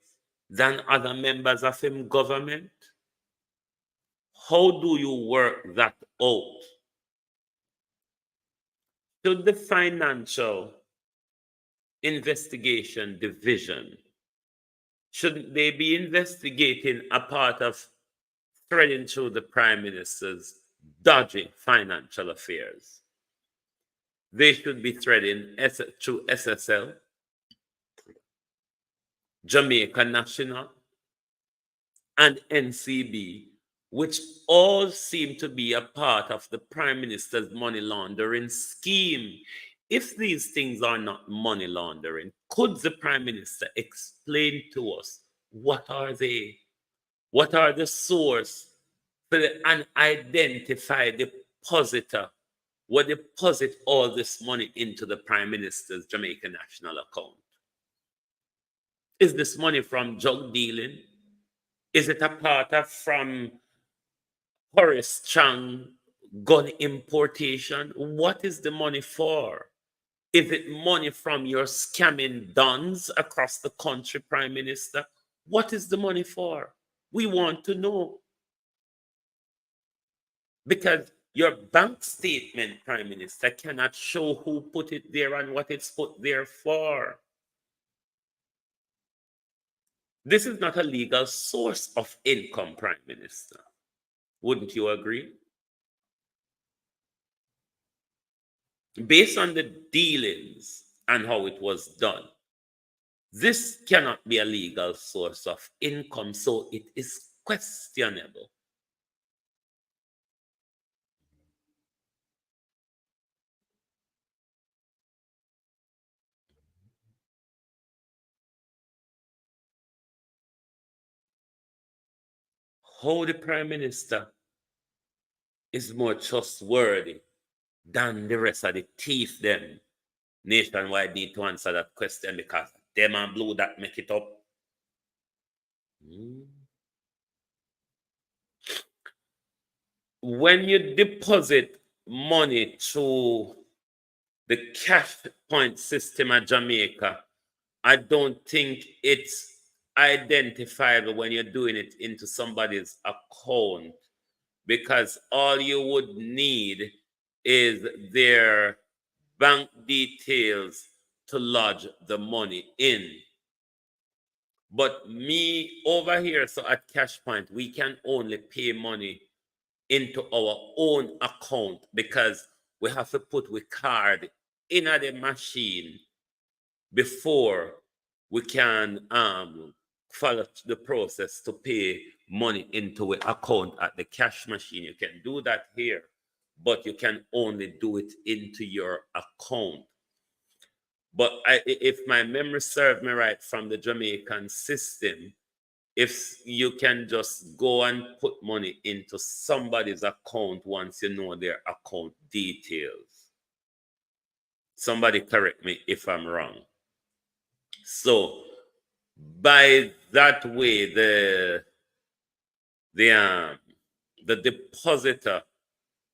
than other members of him government? How do you work that out? Should the Financial Investigation Division, shouldn't they be investigating a part of threading through the Prime Minister's dodgy financial affairs? They should be threading through SSL, Jamaica National, and NCB, which all seem to be a part of the Prime Minister's money laundering scheme. If these things are not money laundering, could the Prime Minister explain to us what are they? What are the source for the unidentified depositor will deposit all this money into the Prime Minister's Jamaica National account? Is this money from drug dealing? Is it a part of from Horace Chang gun importation? What is the money for? Is it money from your scamming dons across the country, Prime Minister? What is the money for? We want to know. Because your bank statement, Prime Minister, cannot show who put it there and what it's put there for. This is not a legal source of income, Prime Minister. Wouldn't you agree? Based on the dealings and how it was done, this cannot be a legal source of income, so it is questionable. How the Prime Minister is more trustworthy than the rest of the thief them. Nationwide need to answer that question because them and Blue that make it up. When you deposit money through the cash point system at Jamaica, I don't think it's identifiable when you're doing it into somebody's account, because all you would need is their bank details to lodge the money in. But me over here, so at CashPoint, we can only pay money into our own account because we have to put the card in the machine before we can follow the process to pay money into an account at the cash machine. You can do that here, but you can only do it into your account. But if my memory serves me right from the Jamaican system, if you can just go and put money into somebody's account once you know their account details. Somebody correct me if I'm wrong. So by that way, the depositor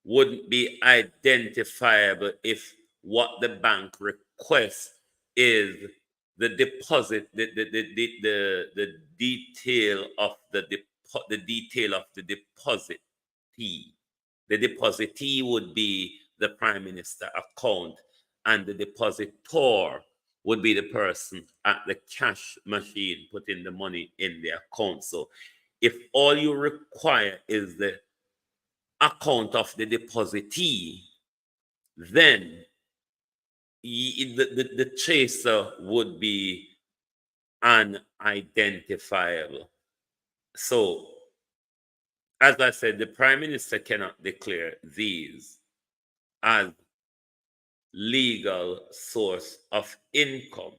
wouldn't be identifiable if what the bank requests is the deposit, the detail of the detail of the depositee. The depositee would be the Prime Minister account, and the depositor would be the person at the cash machine putting the money in the account. So if all you require is the account of the depositee, then the chaser would be unidentifiable. So, as I said, the Prime Minister cannot declare these as legal source of income,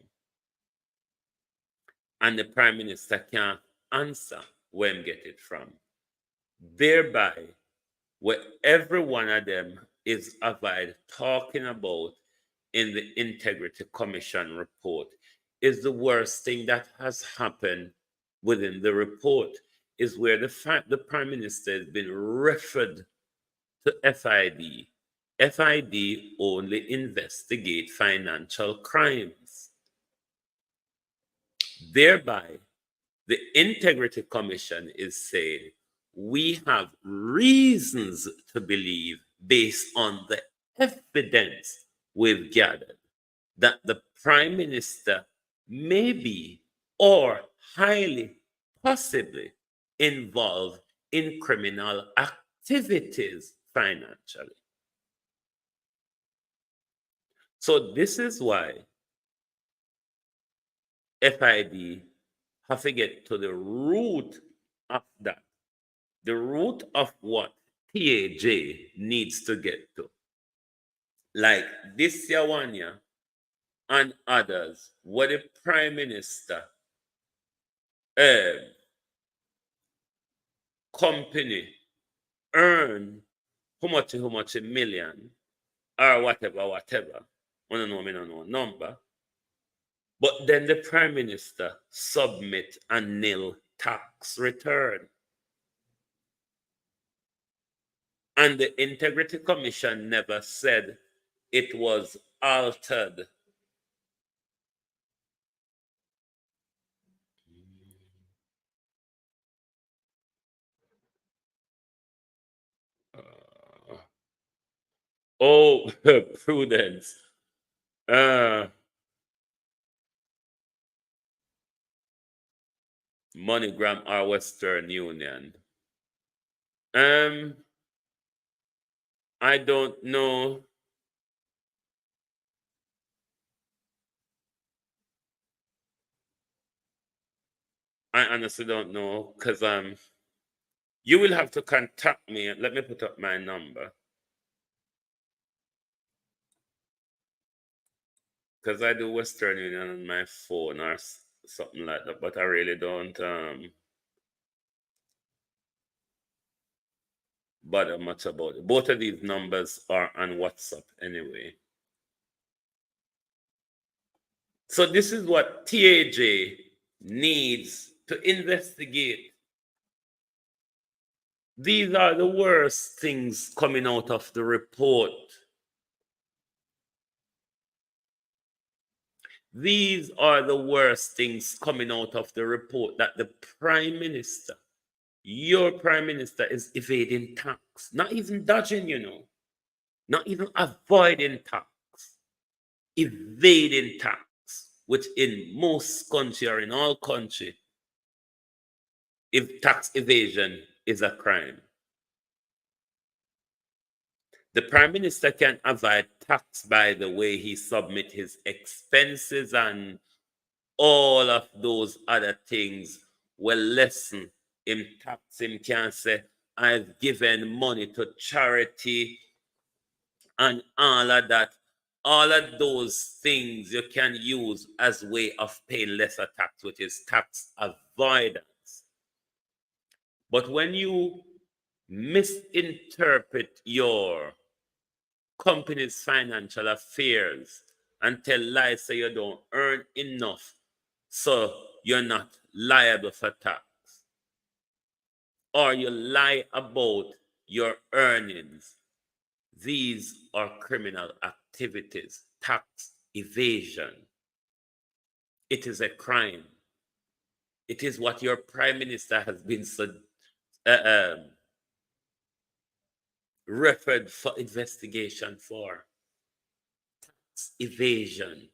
and the Prime Minister can't answer where him get it from. Thereby, where every one of them is avoid talking about in the Integrity Commission report is the worst thing that has happened within the report, is where the Prime Minister has been referred to FID. FID only investigate financial crimes. Thereby, the Integrity Commission is saying, we have reasons to believe, based on the evidence we've gathered, that the Prime Minister may be or highly possibly involved in criminal activities financially. So this is why FID have to get to the root of that, the root of what TAJ needs to get to. Like this Yawanya and others, where the Prime Minister company earn how much a million or whatever. I don't know, I don't know a number. But then the Prime Minister submit a nil tax return. And the Integrity Commission never said it was altered. Oh, Prudence. MoneyGram or Western Union. I don't know. I honestly don't know, because you will have to contact me. Let me put up my number, because I do Western Union on my phone or something like that, but I really don't bother much about it. Both of these numbers are on WhatsApp anyway. So this is what TAJ needs to investigate. These are the worst things coming out of the report. These are the worst things coming out of the report, that the Prime Minister, your Prime Minister, is evading tax. Not even dodging, not even avoiding tax, evading tax, which in most countries or in all countries, if tax evasion is a crime. The Prime Minister can avoid tax by the way he submit his expenses and all of those other things. Well, listen, him tax, him can say, I've given money to charity and all of that. All of those things you can use as way of paying lesser tax, which is tax avoidance. But when you misinterpret your company's financial affairs and tell lies so you don't earn enough, so you're not liable for tax, or you lie about your earnings, these are criminal activities, tax evasion. It is a crime. It is what your Prime Minister has been referred for investigation for. Tax evasion.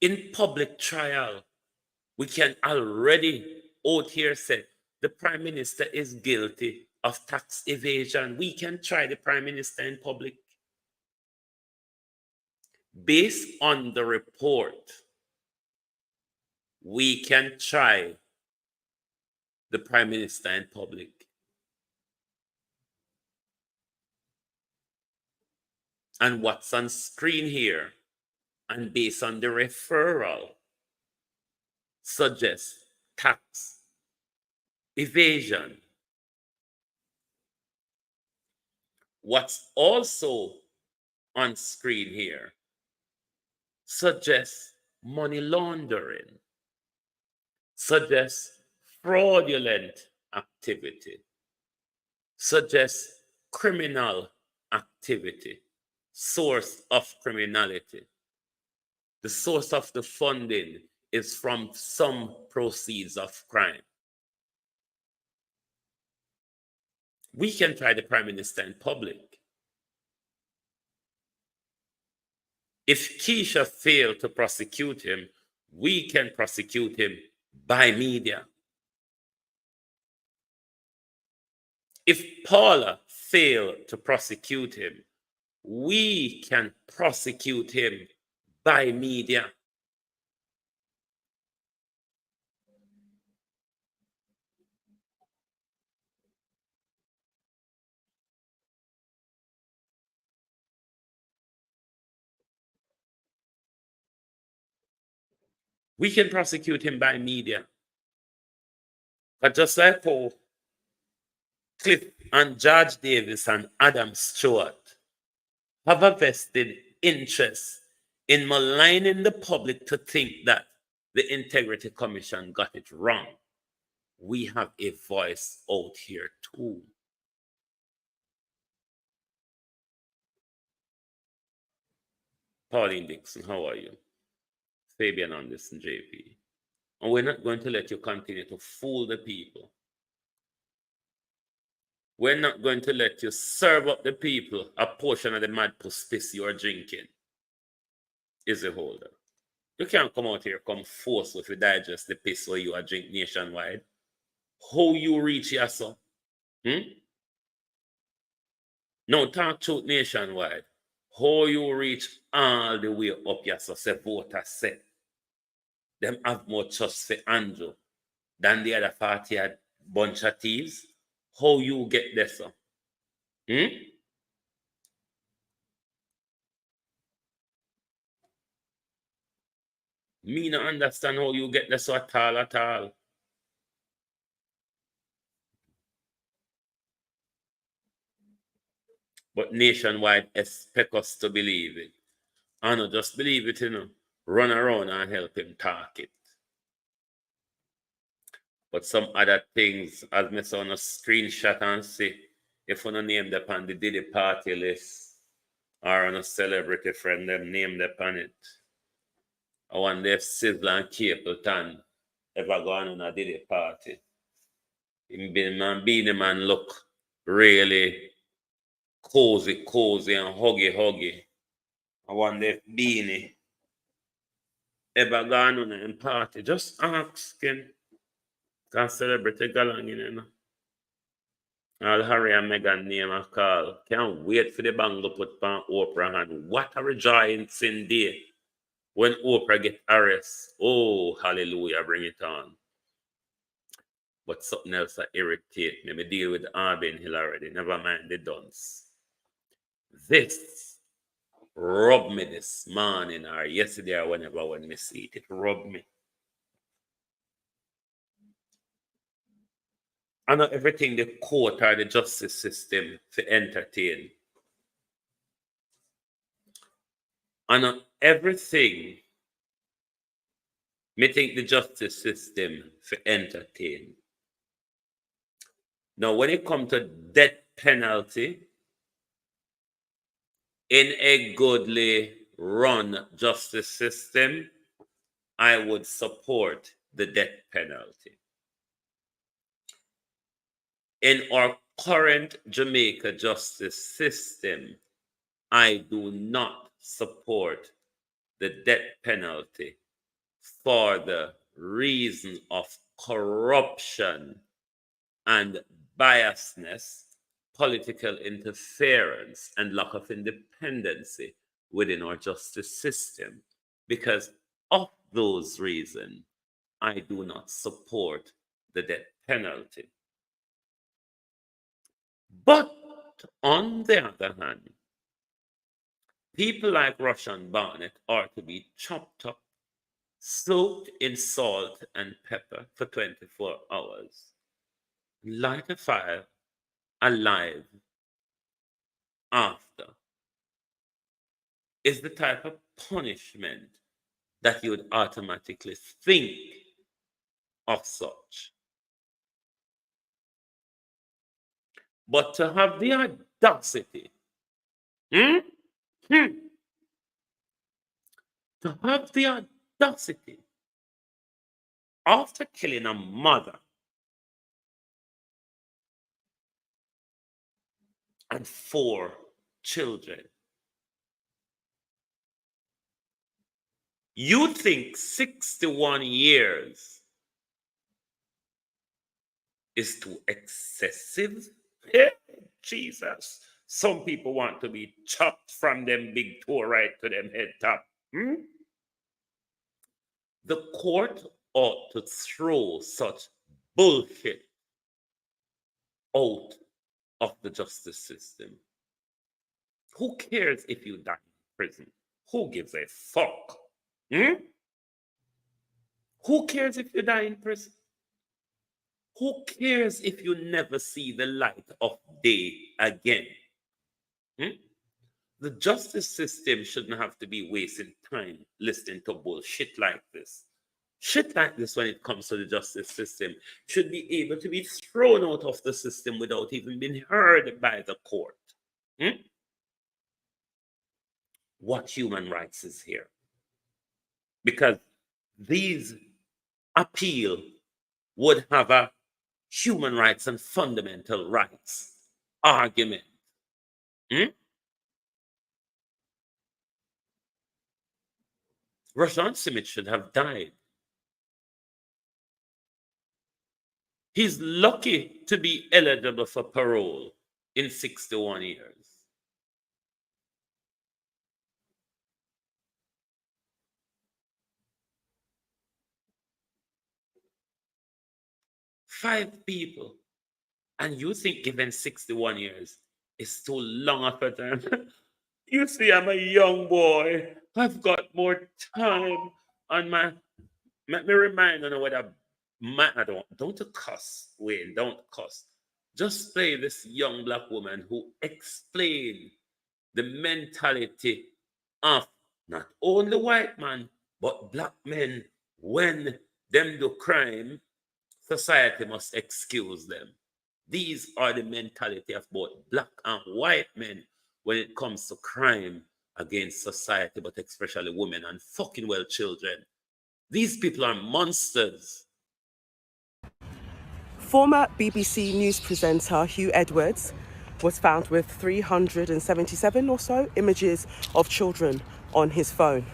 In public trial, we can already out here say the Prime Minister is guilty of tax evasion. We can try the Prime Minister in public. Based on the report, we can try the Prime Minister in public. And what's on screen here, and based on the referral, suggests tax evasion. What's also on screen here suggests money laundering, suggests fraudulent activity, suggests criminal activity, source of criminality. The source of the funding is from some proceeds of crime. We can try the Prime Minister in public. If Keisha failed to prosecute him, we can prosecute him by media. If Paula failed to prosecute him, we can prosecute him by media. We can prosecute him by media. But just like how Cliff and George Davis and Adam Stewart have a vested interest in maligning the public to think that the Integrity Commission got it wrong, we have a voice out here too. Pauline Dixon, how are you? Fabian Anderson, JP. And we're not going to let you continue to fool the people. We're not going to let you serve up the people a portion of the mad puss piss you are drinking. Is a holder. You can't come out here, come force if you digest the piss where you are drink nationwide. How you reach your son? No, talk truth nationwide. How you reach all the way up your son, say voter set. Them have more trust for Andrew than the other party had bunch of thieves. How you get there, sir? Me not understand how you get there so at all. But nationwide expect us to believe it. I don't just believe it, Run around and help him talk it. But some other things, as me saw on a screenshot and see, if you name them on the Diddy party list, or on a celebrity friend, them name them on it. I wonder if Sizzla and Capleton ever gone on a Diddy party. Beenie Man look really cozy and huggy. I wonder if Beanie ever gone on a party. Just asking. Can celebrity go along, you know. All Harry and Meghan name a call. Can't wait for the bangle put on Oprah and what a rejoicing day when Oprah get arrested. Oh, hallelujah, bring it on. But something else that irritate me. Me deal with Arbin Hill already. Never mind the dunce. This rubbed me this morning or yesterday or whenever when me see it rubbed me. I know everything the court or the justice system to entertain. I know everything me think the justice system for entertain. Now, when it comes to death penalty, in a goodly run justice system, I would support the death penalty. In our current Jamaica justice system, I do not support the death penalty for the reason of corruption and biasness, political interference, and lack of independency within our justice system. Because of those reasons, I do not support the death penalty. But on the other hand, people like Russian Barnett are to be chopped up, soaked in salt and pepper for 24 hours, light a fire alive after, is the type of punishment that you would automatically think of such. But to have the audacity, to have the audacity after killing a mother and 4 children, you think 61 years is too excessive? Hey, Jesus. Some people want to be chopped from them big toe right to them head top. The court ought to throw such bullshit out of the justice system. Who cares if you die in prison? Who gives a fuck? Who cares if you die in prison? Who cares if you never see the light of day again? The justice system shouldn't have to be wasting time listening to bullshit like this. Shit like this, when it comes to the justice system, should be able to be thrown out of the system without even being heard by the court. What human rights is here? Because these appeal would have a human rights and fundamental rights argument. Rashawn Smith should have died. He's lucky to be eligible for parole in 61 years. Five people, and you think given 61 years is too long of a time? You see, I'm a young boy. I've got more time on my. Let me remind you what don't cuss, Wayne. Don't cuss. Just play this young black woman who explained the mentality of not only white man but black men. When them do crime, society must excuse them. These are the mentality of both black and white men when it comes to crime against society, but especially women and fucking well children. These people are monsters. Former BBC News presenter Hugh Edwards was found with 377 or so images of children on his phone,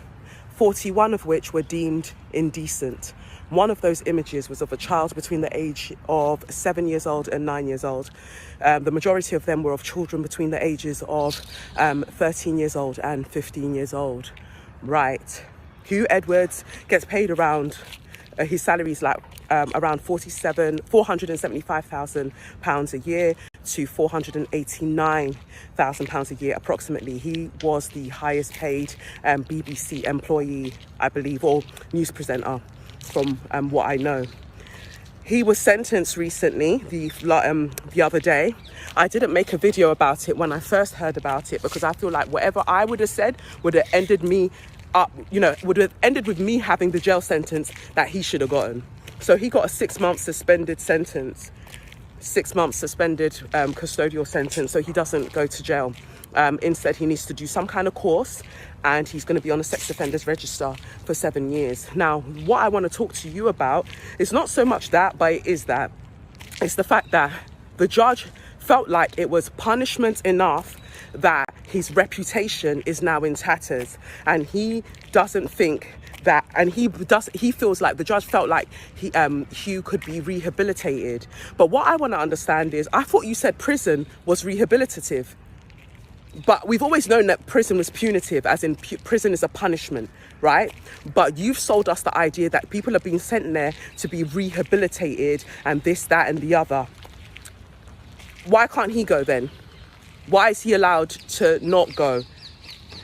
41 of which were deemed indecent. One of those images was of a child between the age of 7 years old and 9 years old. The majority of them were of children between the ages of 13 years old and 15 years old. Right. Hugh Edwards gets paid around, his salary is like around £475,000 a year to £489,000 a year approximately. He was the highest paid BBC employee, I believe, or news presenter from what I know. He was sentenced recently, the other day. I didn't make a video about it when I first heard about it because I feel like whatever I would have said would have ended me up, would have ended with me having the jail sentence that he should have gotten. So he got a 6-month suspended sentence, 6 months suspended custodial sentence, so he doesn't go to jail. Instead, he needs to do some kind of course, and he's going to be on the sex offenders register for 7 years. Now, what I want to talk to you about is not so much that, but it is that. It's the fact that the judge felt like it was punishment enough that his reputation is now in tatters, and he doesn't think that, and he feels like the judge felt like Hugh could be rehabilitated. But what I want to understand is, I thought you said prison was rehabilitative. But we've always known that prison was punitive, as in prison is a punishment, right? But you've sold us the idea that people are being sent there to be rehabilitated and this, that, and the other. Why can't he go then? Why is he allowed to not go?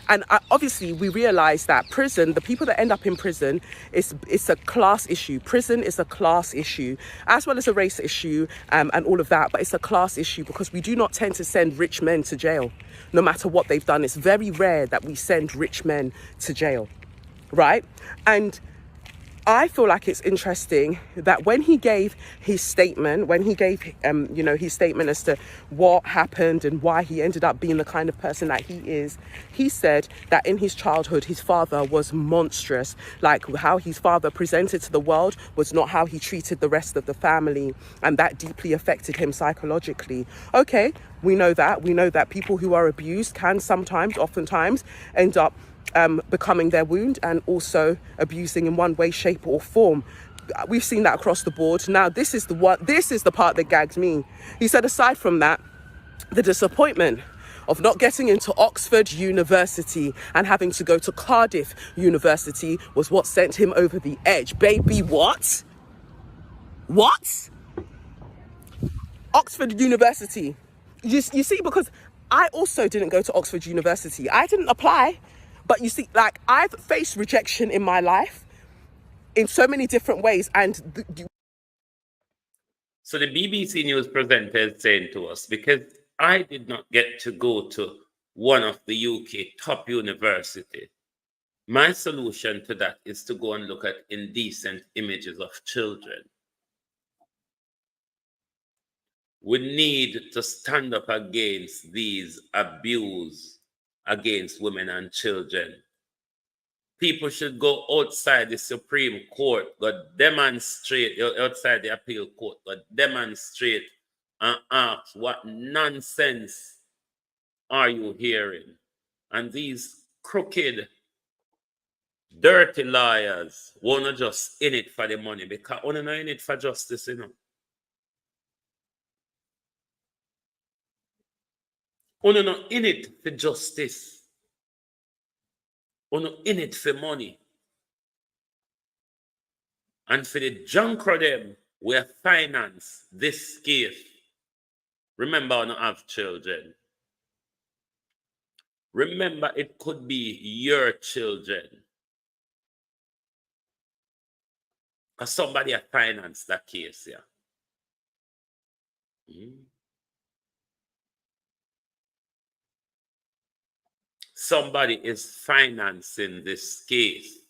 And obviously, we realise that prison, the people that end up in prison, it's a class issue. Prison is a class issue, as well as a race issue and all of that. But it's a class issue because we do not tend to send rich men to jail, no matter what they've done. It's very rare that we send rich men to jail, right? And I feel like it's interesting that when he gave his statement, his statement as to what happened and why he ended up being the kind of person that he is, he said that in his childhood, his father was monstrous. Like how his father presented to the world was not how he treated the rest of the family. And that deeply affected him psychologically. Okay, we know that. We know that people who are abused can oftentimes end up becoming their wound and also abusing in one way, shape or form. We've seen that across the board. Now, this is the part that gagged me. He said, aside from that, the disappointment of not getting into Oxford University and having to go to Cardiff University was what sent him over the edge. Baby, what? What? Oxford University. You see, because I also didn't go to Oxford University. I didn't apply. But you see, like, I've faced rejection in my life in so many different ways. So the BBC News presenter is saying to us, because I did not get to go to one of the UK top universities, my solution to that is to go and look at indecent images of children. We need to stand up against these abuse against women and children. People should go outside the Supreme Court, go demonstrate, outside the appeal court, go demonstrate and ask, what nonsense are you hearing? And these crooked, dirty lawyers wanna just in it for the money, because wanna not in it for justice, We're not in it for justice. We're not in it for money. And for the junk of them, we finance this case. Remember, we don't have children. Remember, it could be your children. Because somebody has financed that case, yeah. Somebody is financing this case.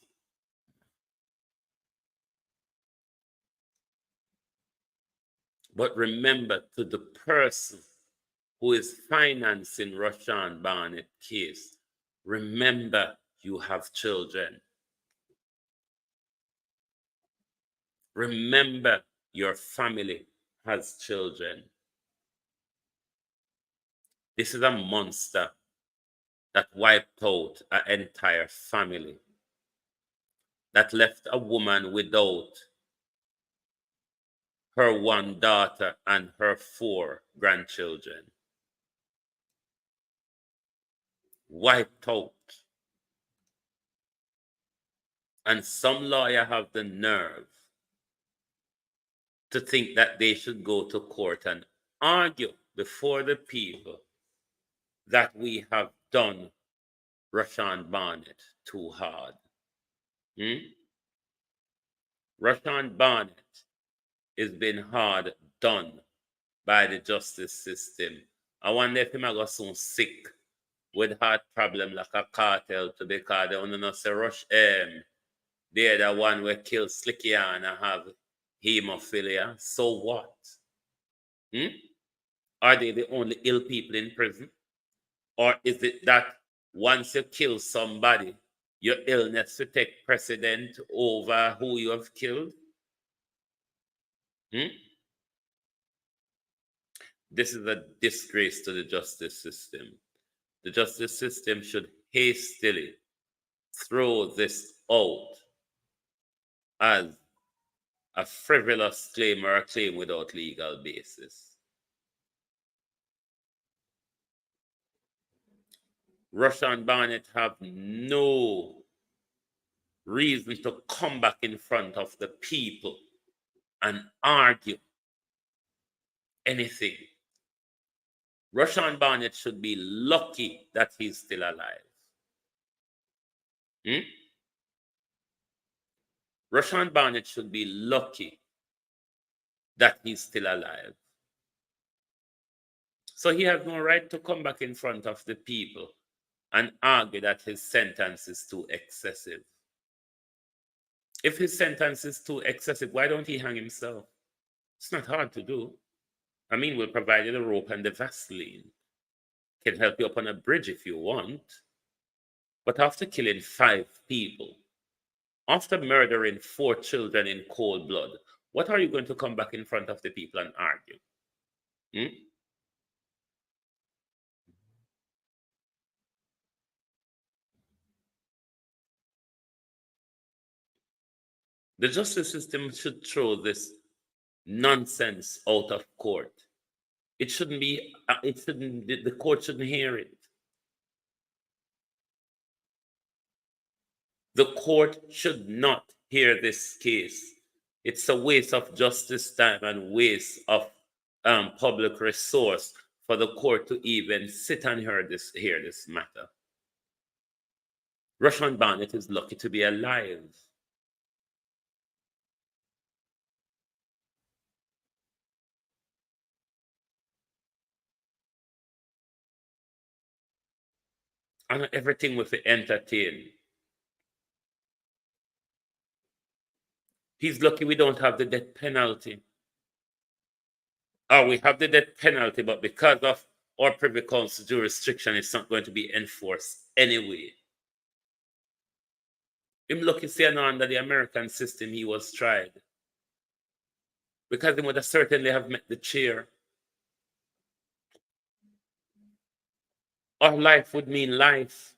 But remember, to the person who is financing Rashawn Barnett case, remember you have children. Remember your family has children. This is a monster that wiped out an entire family, that left a woman without her one daughter and her 4 grandchildren. Wiped out. And some lawyer have the nerve to think that they should go to court and argue before the people that we have done Rashawn Barnett too hard. Rashawn Barnett is being hard done by the justice system. I wonder if him got so sick with heart problem like a cartel to because they only know say Rush they're the one who killed Slicky and have hemophilia. So what? Are they the only ill people in prison? Or is it that once you kill somebody, your illness will take precedent over who you have killed? This is a disgrace to the justice system. The justice system should hastily throw this out as a frivolous claim or a claim without legal basis. Rashawn Barnett have no reason to come back in front of the people and argue anything. Rashawn Barnett should be lucky that he's still alive. Rashawn Barnett should be lucky that he's still alive. So he has no right to come back in front of the people and argue that his sentence is too excessive. If his sentence is too excessive, why don't he hang himself? It's not hard to do. I mean, we'll provide you the rope and the Vaseline. Can help you up on a bridge if you want. But after killing 5 people, after murdering 4 children in cold blood, what are you going to come back in front of the people and argue? The justice system should throw this nonsense out of court. It shouldn't be, the court shouldn't hear it. The court should not hear this case. It's a waste of justice time and waste of public resource for the court to even sit and hear this matter. Rashawn Barnett is lucky to be alive. And everything with the entertain. He's lucky we don't have the death penalty. Or we have the death penalty, but because of our Privy Council jurisdiction, it's not going to be enforced anyway. Him lucky saying under the American system he was tried. Because he would have certainly have met the chair. Our life would mean life.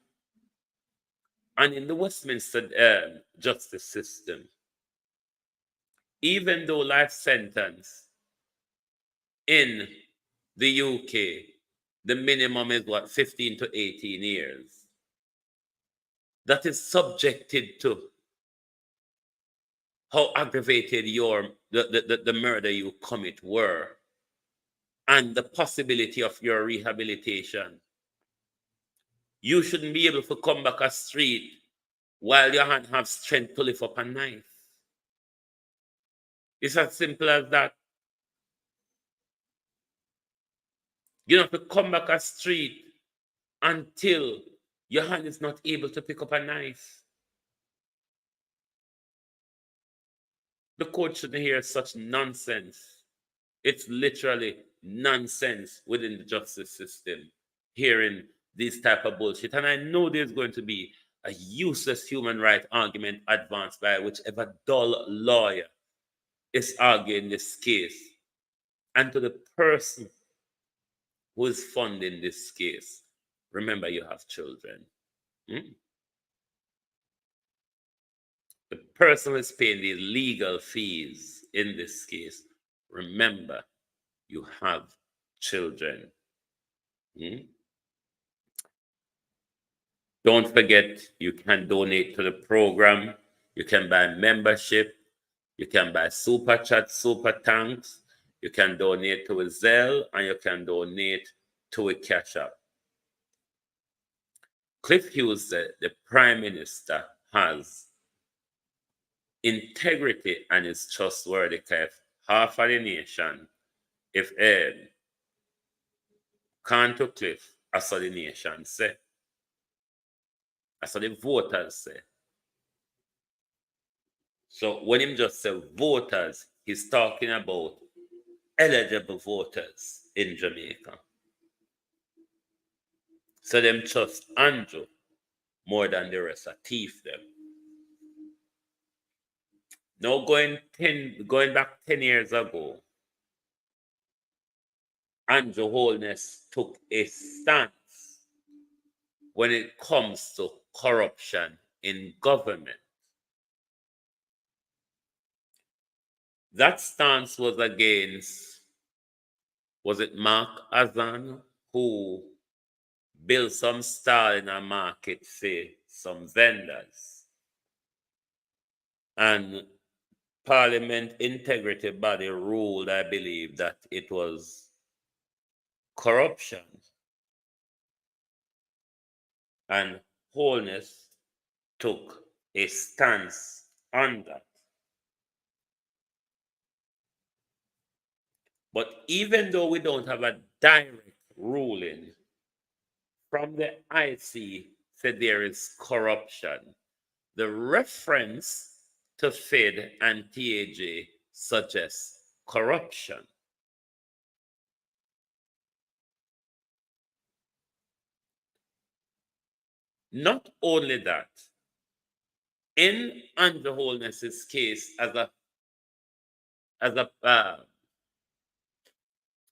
And in the Westminster justice system, even though life sentence in the UK, the minimum is what, 15 to 18 years. That is subjected to how aggravated the murder you commit were and the possibility of your rehabilitation. You shouldn't be able to come back a street while your hand have strength to lift up a knife. It's as simple as that. You don't have to come back a street until your hand is not able to pick up a knife. The court shouldn't hear such nonsense. It's literally nonsense within the justice system, hearing this type of bullshit. And I know there's going to be a useless human rights argument advanced by whichever dull lawyer is arguing this case. And to the person who is funding this case, remember you have children. The person who is paying the legal fees in this case, remember you have children. Don't forget, you can donate to the program. You can buy membership. You can buy super chat, super thanks. You can donate to a Zelle, and you can donate to a Cash App. Cliff Hughes said the Prime Minister has integrity and is trustworthy. Half of the nation, if can't to Cliff, as the nation say. That's what the voters say. So when him just say voters, he's talking about eligible voters in Jamaica. So them trust Andrew more than the rest of thief them. Now going back 10 years ago, Andrew Holness took a stance when it comes to corruption in government. That stance was against, was it Mark Azan, who built some stall in a market for some vendors? And Parliament Integrity Body ruled, I believe, that it was corruption. And Holness took a stance on that. But even though we don't have a direct ruling from the IC said there is corruption, the reference to Fed and TAJ suggests corruption. Not only that, in Andrew Holness's case, as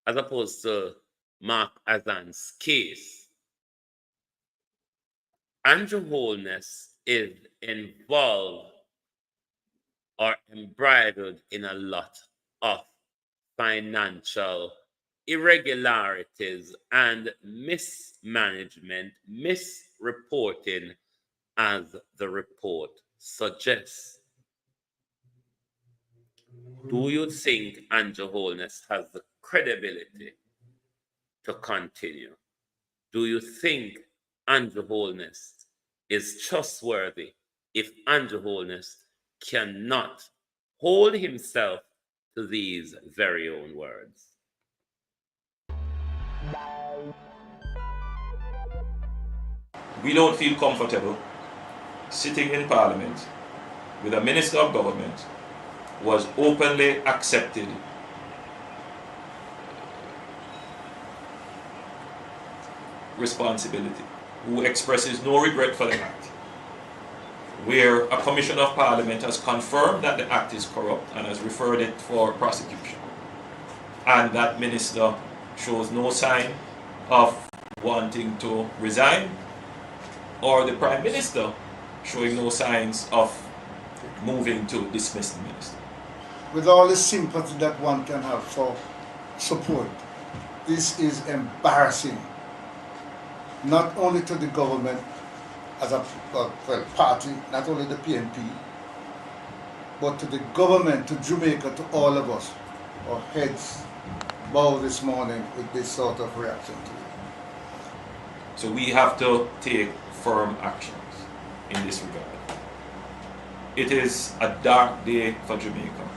opposed to Mark Azan's case, Andrew Holness is involved or embroiled in a lot of financial irregularities and mismanagement, misreporting, as the report suggests. Do you think Andrew Holness has the credibility to continue? Do you think Andrew Holness is trustworthy if Andrew Holness cannot hold himself to these very own words? We don't feel comfortable sitting in Parliament with a Minister of Government who was openly accepted responsibility, who expresses no regret for the act, where a Commissioner of Parliament has confirmed that the act is corrupt and has referred it for prosecution, and that Minister shows no sign of wanting to resign, or the Prime Minister showing no signs of moving to dismiss the Minister. With all the sympathy that one can have for support, this is embarrassing, not only to the government as a party, not only the PNP, but to the government, to Jamaica, to all of us. Our heads bow this morning with this sort of reaction to it. So we have to take firm actions in this regard. It is a dark day for Jamaica,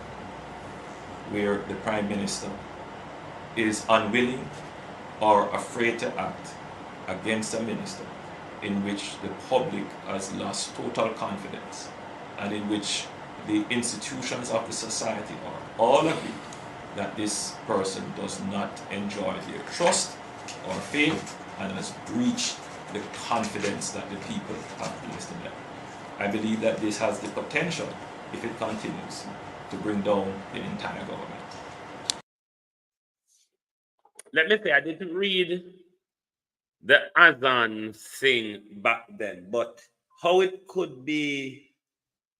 where the Prime Minister is unwilling or afraid to act against a minister in which the public has lost total confidence and in which the institutions of the society are all agreed that this person does not enjoy their trust or faith and has breached the confidence that the people have placed in them. I believe that this has the potential, if it continues, to bring down the entire government. Let me say, I didn't read the Azan thing back then, but how it could be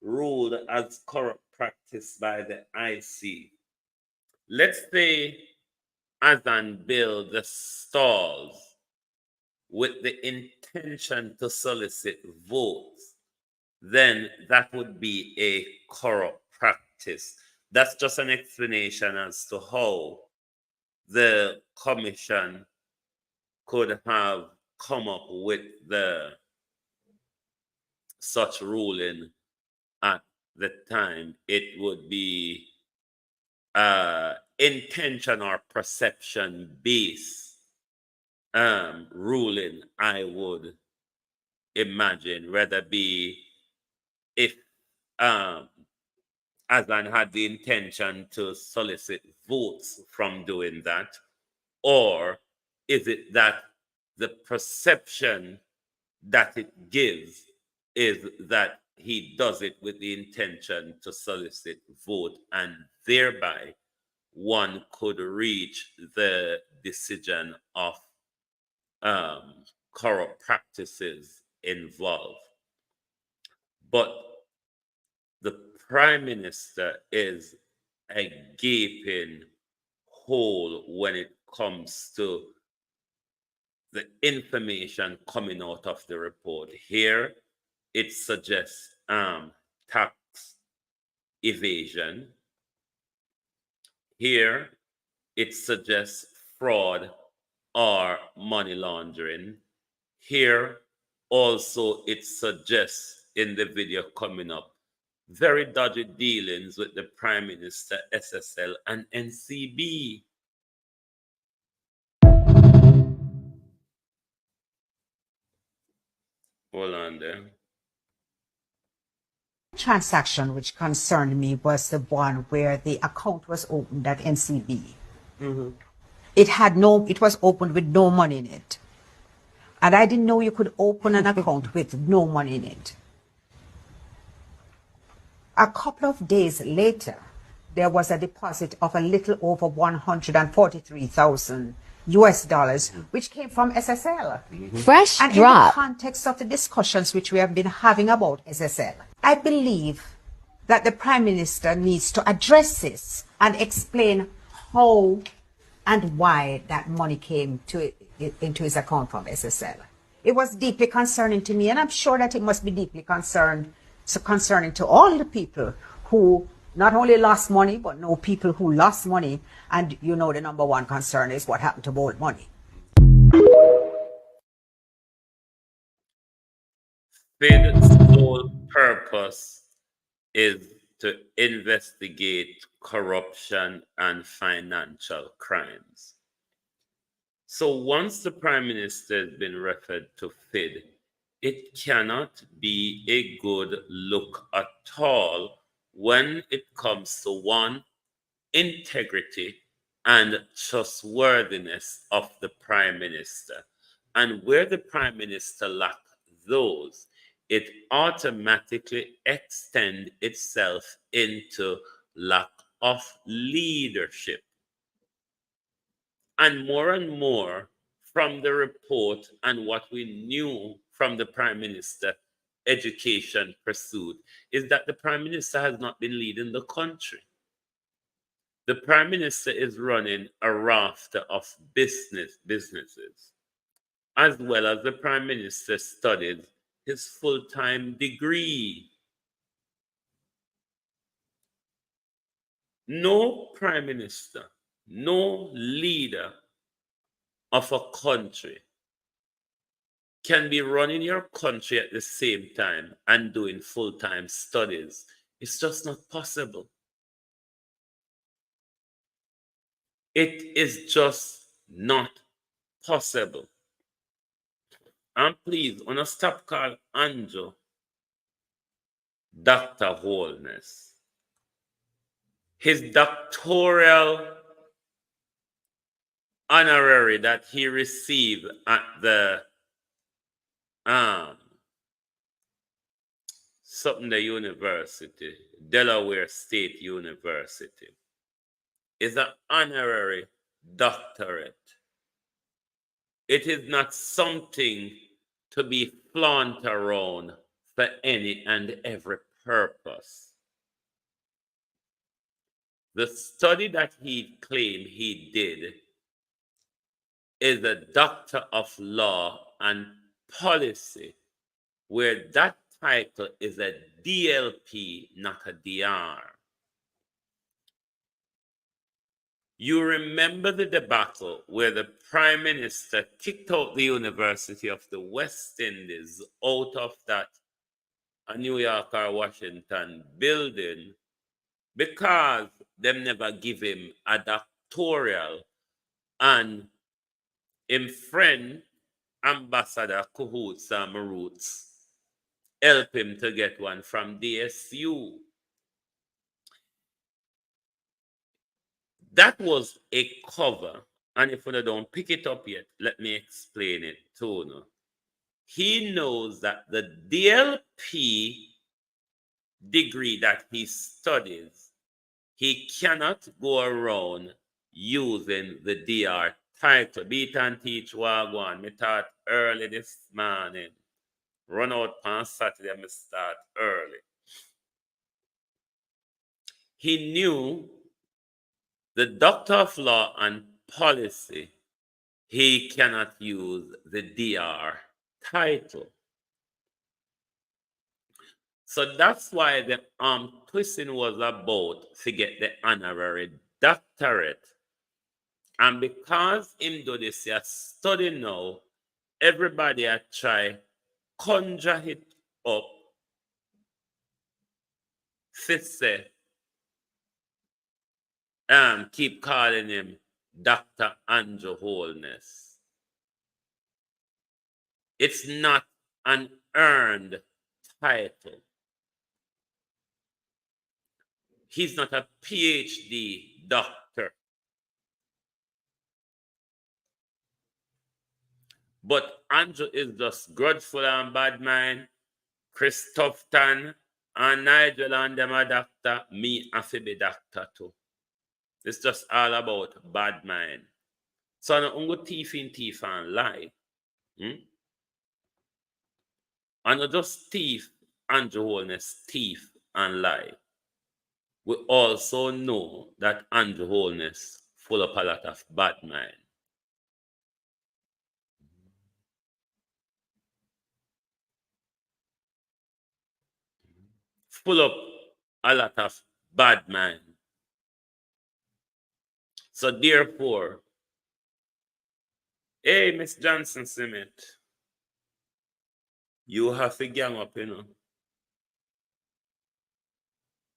ruled as corrupt practice by the IC. Let's say Azan build the stalls with the intention to solicit votes, then that would be a corrupt practice. That's just an explanation as to how the commission could have come up with such ruling at the time. It would be intention or perception based ruling, I would imagine, rather be if Azan had the intention to solicit votes from doing that, or is it that the perception that it gives is that he does it with the intention to solicit vote, and thereby one could reach the decision of corrupt practices involved. But the Prime Minister is a gaping hole when it comes to the information coming out of the report. Here, it suggests tax evasion. Here, it suggests fraud or money laundering. Here, also, it suggests in the video coming up very dodgy dealings with the Prime Minister, SSL, and NCB. Hold on there. Transaction which concerned me was the one where the account was opened at NCB. It was opened with no money in it. And I didn't know you could open an account with no money in it. A couple of days later, there was a deposit of a little over $143,000 US dollars, which came from SSL. Fresh and drop. In the context of the discussions which we have been having about SSL, I believe that the Prime Minister needs to address this and explain how and why that money came into his account from SSL. It was deeply concerning to me, and I'm sure that it must be deeply concerning to all the people who not only lost money, but know people who lost money. And you know the number one concern is what happened to borrowed money. FID's sole purpose is to investigate corruption and financial crimes. So once the Prime Minister has been referred to FID, it cannot be a good look at all when it comes to one, integrity and trustworthiness of the Prime Minister. And where the Prime Minister lacks those, it automatically extends itself into lack of leadership. And more from the report and what we knew from the Prime Minister education pursuit is that the Prime Minister has not been leading the country. The Prime Minister is running a rafter of businesses, as well as the Prime Minister studied his full-time degree. No Prime Minister, no leader of a country can be running your country at the same time and doing full-time studies. It's just not possible. It is just not possible. And please, on a stop call Andrew, Dr. Holness. His doctoral honorary that he received at the the university, Delaware State University, is an honorary doctorate. It is not something to be flaunted around for any and every purpose. The study that he claimed he did is a Doctor of Law and Policy, where that title is a DLP, not a DR. You remember the debacle where the Prime Minister kicked out the University of the West Indies out of that New York or Washington building because them never give him a doctoral, and him friend Ambassador Cahoots and Roots help him to get one from DSU. That was a cover, and if you don't pick it up yet, let me explain it to you. He knows that the DLP degree that he studies, he cannot go around using the DR title. Beat and teach wagwan. Me start early this morning. Run out on Saturday, me start early. He knew the Doctor of Law and Policy, he cannot use the DR title. So that's why the twisting was about to get the honorary doctorate. And because him do this study now, everybody a try conjure it up to say, keep calling him Dr. Andrew Holness. It's not an earned title. He's not a PhD doctor. But Andrew is just grudgeful and bad mind. Chris Tufton and Nigel and them a doctor. Me have to be doctor too. It's just all about bad mind. So no ungo thief and lie. And not just thief, Andrew Holness, thief and lie. We also know that Andrew Holness full of a lot of bad mind. Full of a lot of bad mind. So therefore, hey, Miss Johnson Smith, you have to gang up, you know.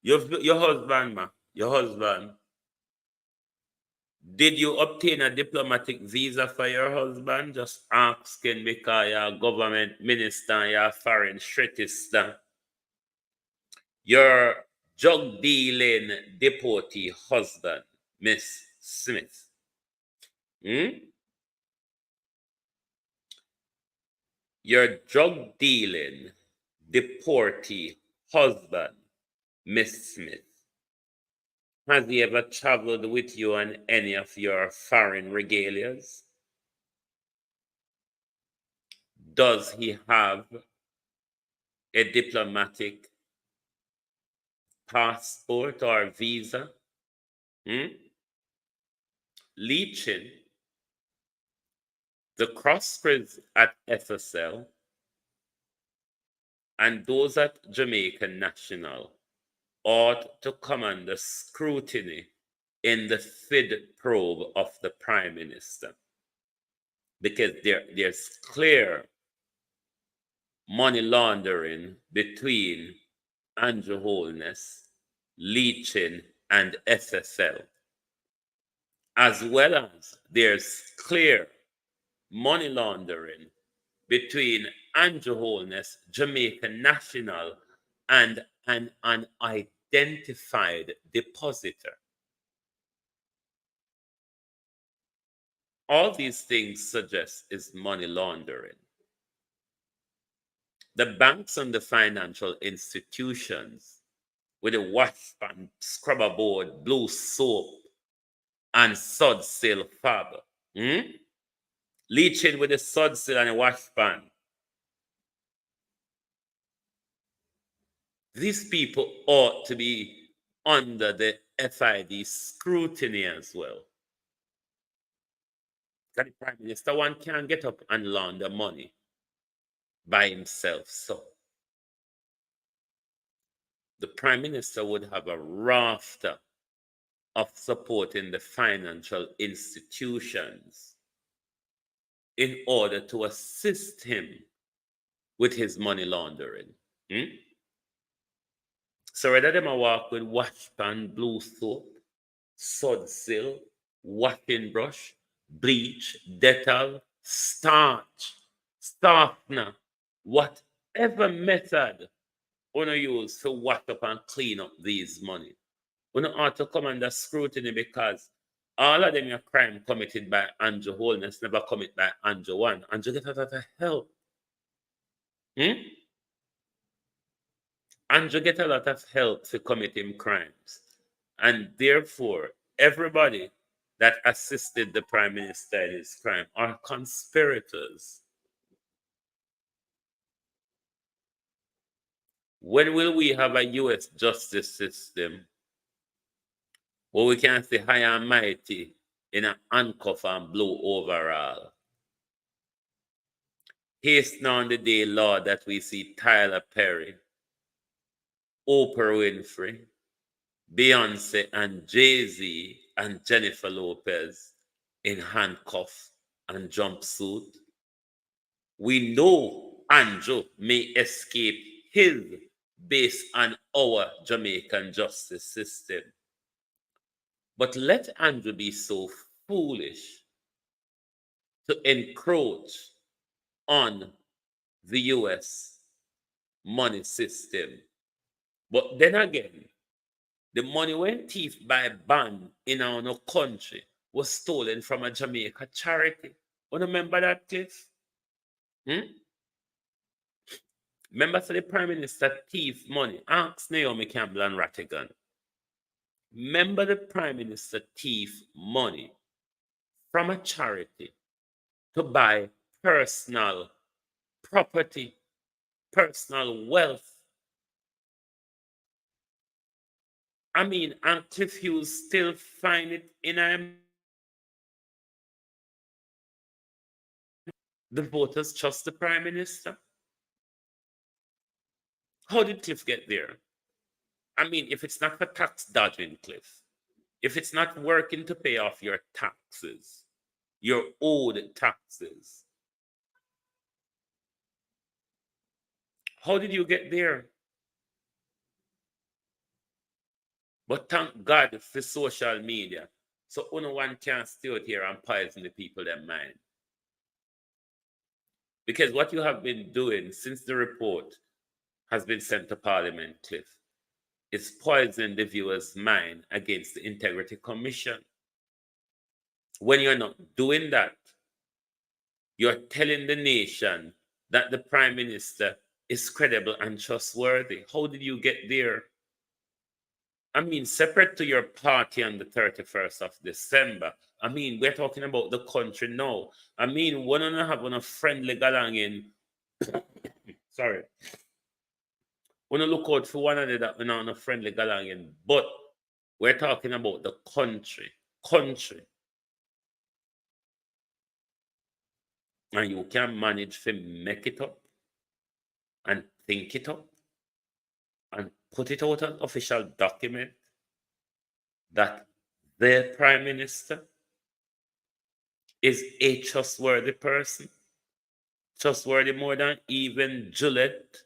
Your husband, ma, your husband. Did you obtain a diplomatic visa for your husband? Just asking because you're a government minister, you're a foreign strategist. Your drug dealing deportee husband, Miss Smith. Your drug dealing deportee husband, Miss Smith. Has he ever traveled with you on any of your foreign regalias? Does he have a diplomatic passport or visa? Leaching, the crossbreeds at FSL and those at Jamaican National ought to come under scrutiny in the FID probe of the Prime Minister, because there's clear money laundering between Andrew Holness, Leaching, and FSL, as well as there's clear money laundering between Andrew Holness, Jamaican National, and an unidentified depositor. All these things suggest is money laundering. The banks and the financial institutions with the wash pan, scrubber board, blue soap, and sod seal fab. Leaching with the sod seal and the wash pan. These people ought to be under the FID scrutiny as well. That the Prime Minister one can't get up and launder money by himself. So the Prime Minister would have a rafter of supporting the financial institutions in order to assist him with his money laundering. So rather than walk with wash pan, blue soap, sod seal, washing brush, bleach, Dettol, starch, softener, whatever method you use to wash up and clean up these money, you ought to come under scrutiny, because all of them are crime committed by Andrew Holness, never committed by Andrew One. Andrew get a lot of help. Andrew get a lot of help for committing crimes. And therefore, everybody that assisted the Prime Minister in his crime are conspirators. When will we have a U.S. justice system where we can see high and mighty in a handcuff and blue overall? Hasten on the day, Lord, that we see Tyler Perry, Oprah Winfrey, Beyonce and Jay-Z and Jennifer Lopez in handcuff and jumpsuit. We know Andrew may escape his based on our Jamaican justice system. But let Andrew be so foolish to encroach on the US money system. But then again, the money when thief by band in our country was stolen from a Jamaica charity. You remember that, Cliff? Remember, so the Prime Minister thief money. Ask Naomi Campbell and Rattigan. Remember, the Prime Minister thief money from a charity to buy personal property, personal wealth. I mean, and Cliff Hughes still find it in the voters trust the Prime Minister. How did Cliff get there? I mean, if it's not for tax dodging, Cliff, if it's not working to pay off your taxes, your owed taxes, how did you get there? But thank God for social media. So no one can stay out here and poison the people their mind. Because what you have been doing since the report has been sent to Parliament, Cliff, is poisoning the viewer's mind against the Integrity Commission. When you're not doing that, you're telling the nation that the Prime Minister is credible and trustworthy. How did you get there? I mean, separate to your party on the 31st of December, I mean, we're talking about the country now. I mean, we don't have a friendly galangin. Sorry. We don't look out for one another that we're not on a friendly galangin. But we're talking about the country. Country. And you can manage to make it up and think it up and put it out an official document that their Prime Minister is a trustworthy person, trustworthy more than even Gillette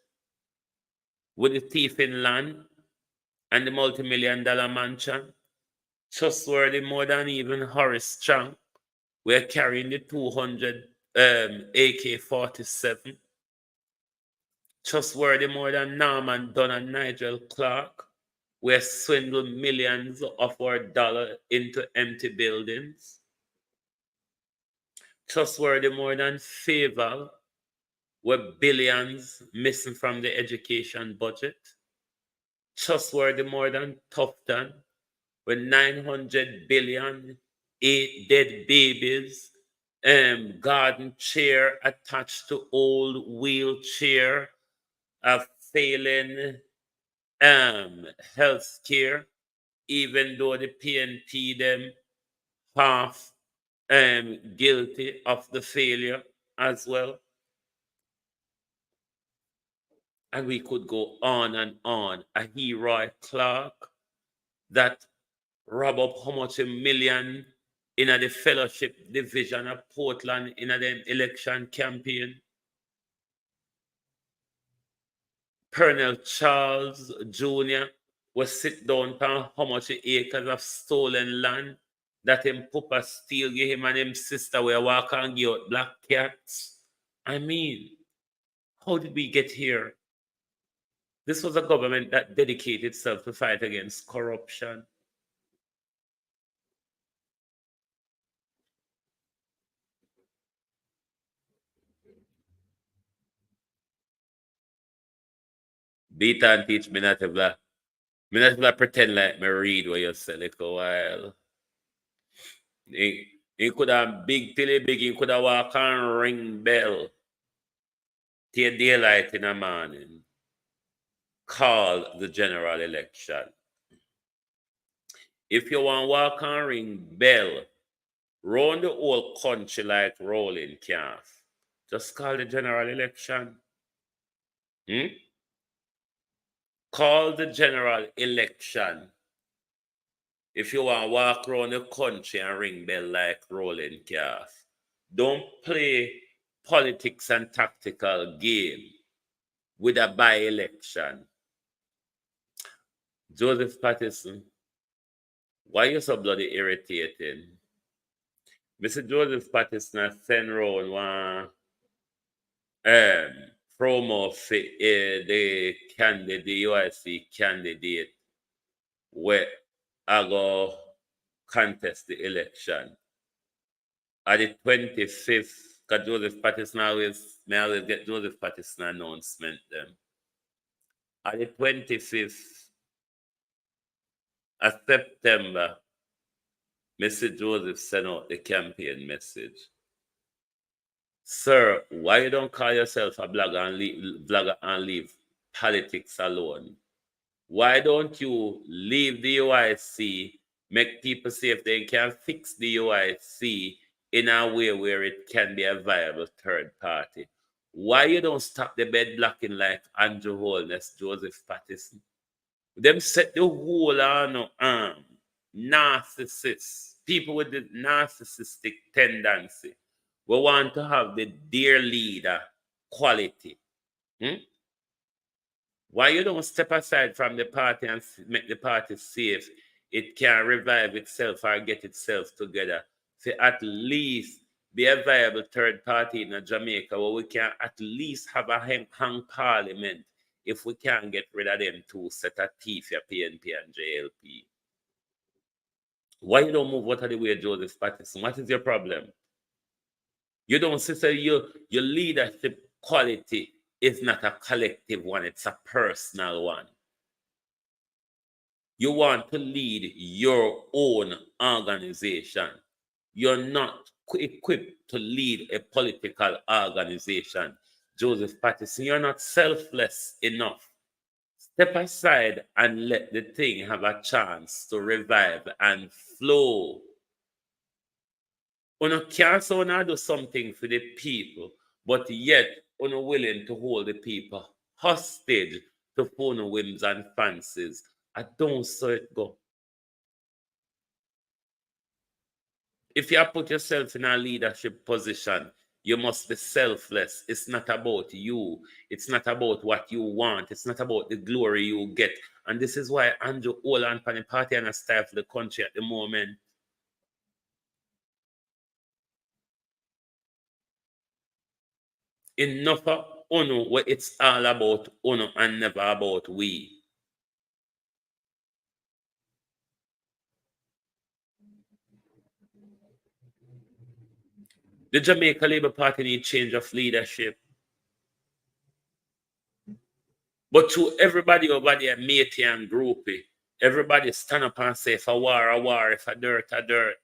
with the thief in land and the multi-million-dollar mansion, trustworthy more than even Horace Strang. We're carrying the 200 AK-47. Trustworthy more than Norman Dunn and Nigel Clark. We're swindling millions of our dollars into empty buildings. trustworthy more than favor, with billions missing from the education budget. Trustworthy more than Tufton, with 900 billion, 8 dead babies, garden chair attached to old wheelchair, a failing health care, even though the PNP them half guilty of the failure as well. And we could go on and on. A Heroy Clark that rob up how much a million in the fellowship division of Portland in the election campaign. Pernell Charles Jr. was sit down on how much acres of stolen land that him papa steal give him and him sister where walk and give out black cats. I mean, how did we get here? This was a government that dedicated itself to fight against corruption. Beat and teach me not to blah. Me not to pretend like me read what you say like a while. He could have big till big, he could have walk and ring bell. Till daylight in the morning. Call the general election. If you want to walk and ring bell, round the whole country like rolling calf, just call the general election. Call the general election. If you want to walk around the country and ring bell like rolling calf, don't play politics and tactical game with a by-election. Joseph Patterson, why you so bloody irritating? Mr. Joseph Patterson send round one promo for the candidate, the UIC candidate, where I go contest the election. At the 25th, because Joseph Patterson always get Joseph Patterson announcement them. At the 25th of September, Mr. Joseph sent out the campaign message. Sir, why you don't call yourself a blogger and leave politics alone? Why don't you leave the UIC, make people see if they can fix the UIC in a way where it can be a viable third party? Why you don't stop the bed blocking like Andrew Holness, Joseph Patterson? Them set the whole on narcissists, people with the narcissistic tendency. We want to have the dear leader quality. Why you don't step aside from the party and make the party see if it can revive itself or get itself together? To at least be a viable third party in Jamaica where we can at least have a hang parliament if we can get rid of them two set of teeth, your PNP and JLP. Why you don't move out of the way, Joseph Patterson? What is your problem? You don't say your leadership quality is not a collective one, it's a personal one. You want to lead your own organization. You're not equipped to lead a political organization. Joseph Patterson, you're not selfless enough. Step aside and let the thing have a chance to revive and flow. You can't so now do something for the people, but yet unwilling to hold the people hostage to phone whims and fancies. I don't see it go. If you put yourself in a leadership position, you must be selfless. It's not about you. It's not about what you want. It's not about the glory you get. And this is why Andrew Holland and the party and a style for the country at the moment. Enough of Uno where it's all about Uno and never about we. The Jamaica Labour Party needs change of leadership. But to everybody over there, matey and groupie, everybody stand up and say, if a war, if a dirt, a dirt.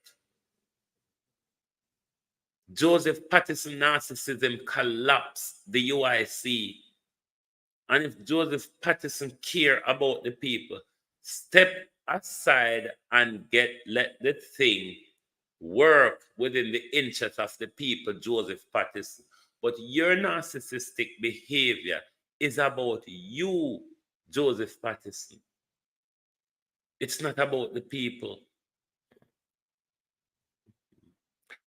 Joseph Patterson narcissism collapsed the UIC. And if Joseph Patterson care about the people, step aside and let the thing work within the interest of the people, Joseph Patterson. But your narcissistic behavior is about you, Joseph Patterson. It's not about the people.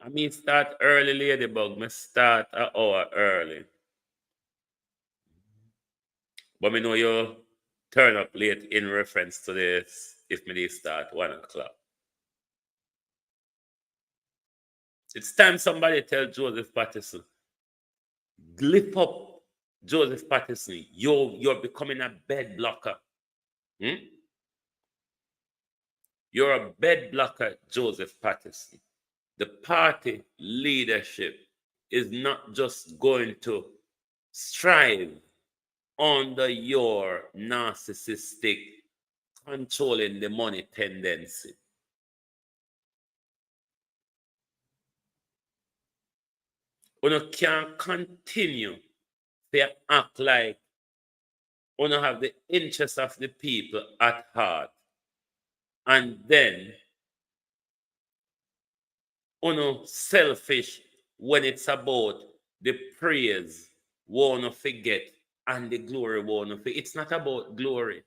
I mean, start early, Ladybug. I start an hour early. But I know you turn up late in reference to this if me start 1 o'clock. It's time somebody tell Joseph Patterson, lift up Joseph Patterson. You're becoming a bed blocker. You're a bed blocker, Joseph Patterson. The party leadership is not just going to strive under your narcissistic controlling the money tendency. You can't continue to act like you have the interest of the people at heart, and then selfish when it's about the praise won't forget and the glory won't forget. It's not about glory.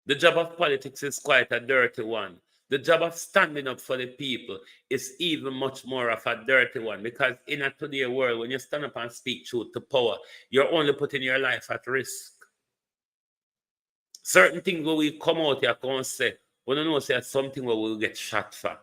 The job of politics is quite a dirty one. The job of standing up for the people is even much more of a dirty one, because in a today world, when you stand up and speak truth to power, you're only putting your life at risk. Certain things where we come out here and say, we don't know, say something where we'll get shot for.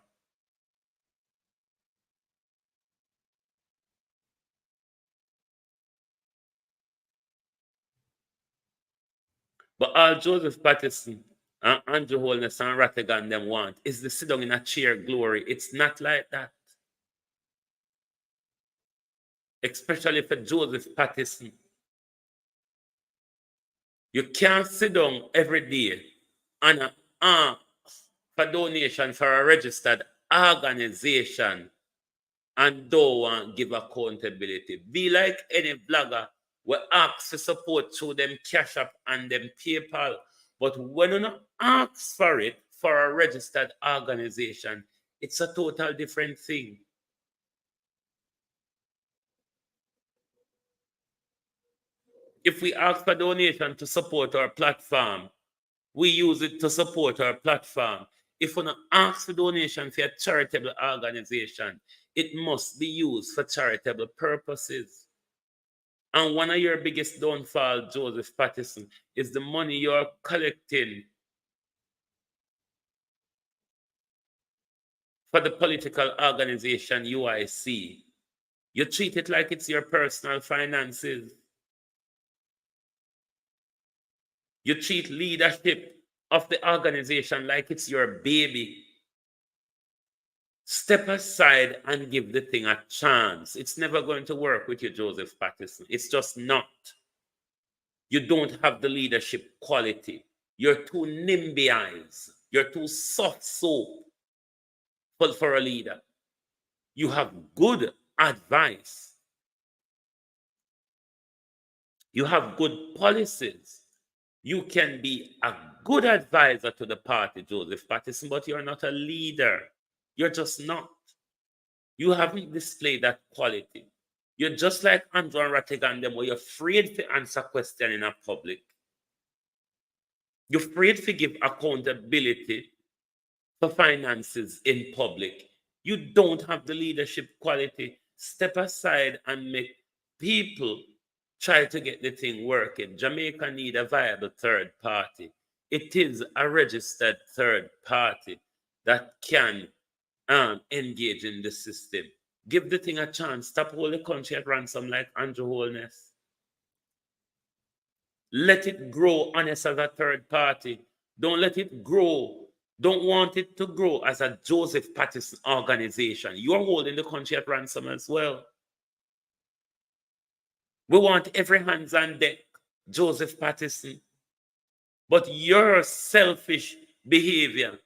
But all Joseph Patterson and Andrew Holness and Rattigan them want is to sit down in a chair glory. It's not like that. Especially for Joseph Patterson. You can't sit down every day and ask for donation for a registered organization and don't want to give accountability. Be like any blogger we ask for support through them Cash App and them PayPal. But when you not ask for it for a registered organization, it's a total different thing. If we ask for donation to support our platform, we use it to support our platform. If we not ask for donation for a charitable organization, it must be used for charitable purposes. And one of your biggest downfall, Joseph Patterson, is the money you're collecting for the political organization UIC. You treat it like it's your personal finances. You treat leadership of the organization like it's your baby. Step aside and give the thing a chance. It's never going to work with you, Joseph Patterson. It's just not. You don't have the leadership quality. You're too NIMBYized. You're too soft soap for a leader. You have good advice. You have good policies. You can be a good advisor to the party, Joseph Patterson, but you're not a leader. You're just not. You haven't displayed that quality. You're just like Andrew and Rattigan, them, where you're afraid to answer questions in a public. You're afraid to give accountability for finances in public. You don't have the leadership quality. Step aside and make people try to get the thing working. Jamaica need a viable third party. It is a registered third party that can engage in the system. Give the thing a chance. Stop holding the country at ransom like Andrew Holness. Let it grow honest as a third party. Don't let it grow don't want it to grow as a Joseph Patterson organization. You're holding the country at ransom as well. We want every hands on deck, Joseph Patterson. But your selfish behavior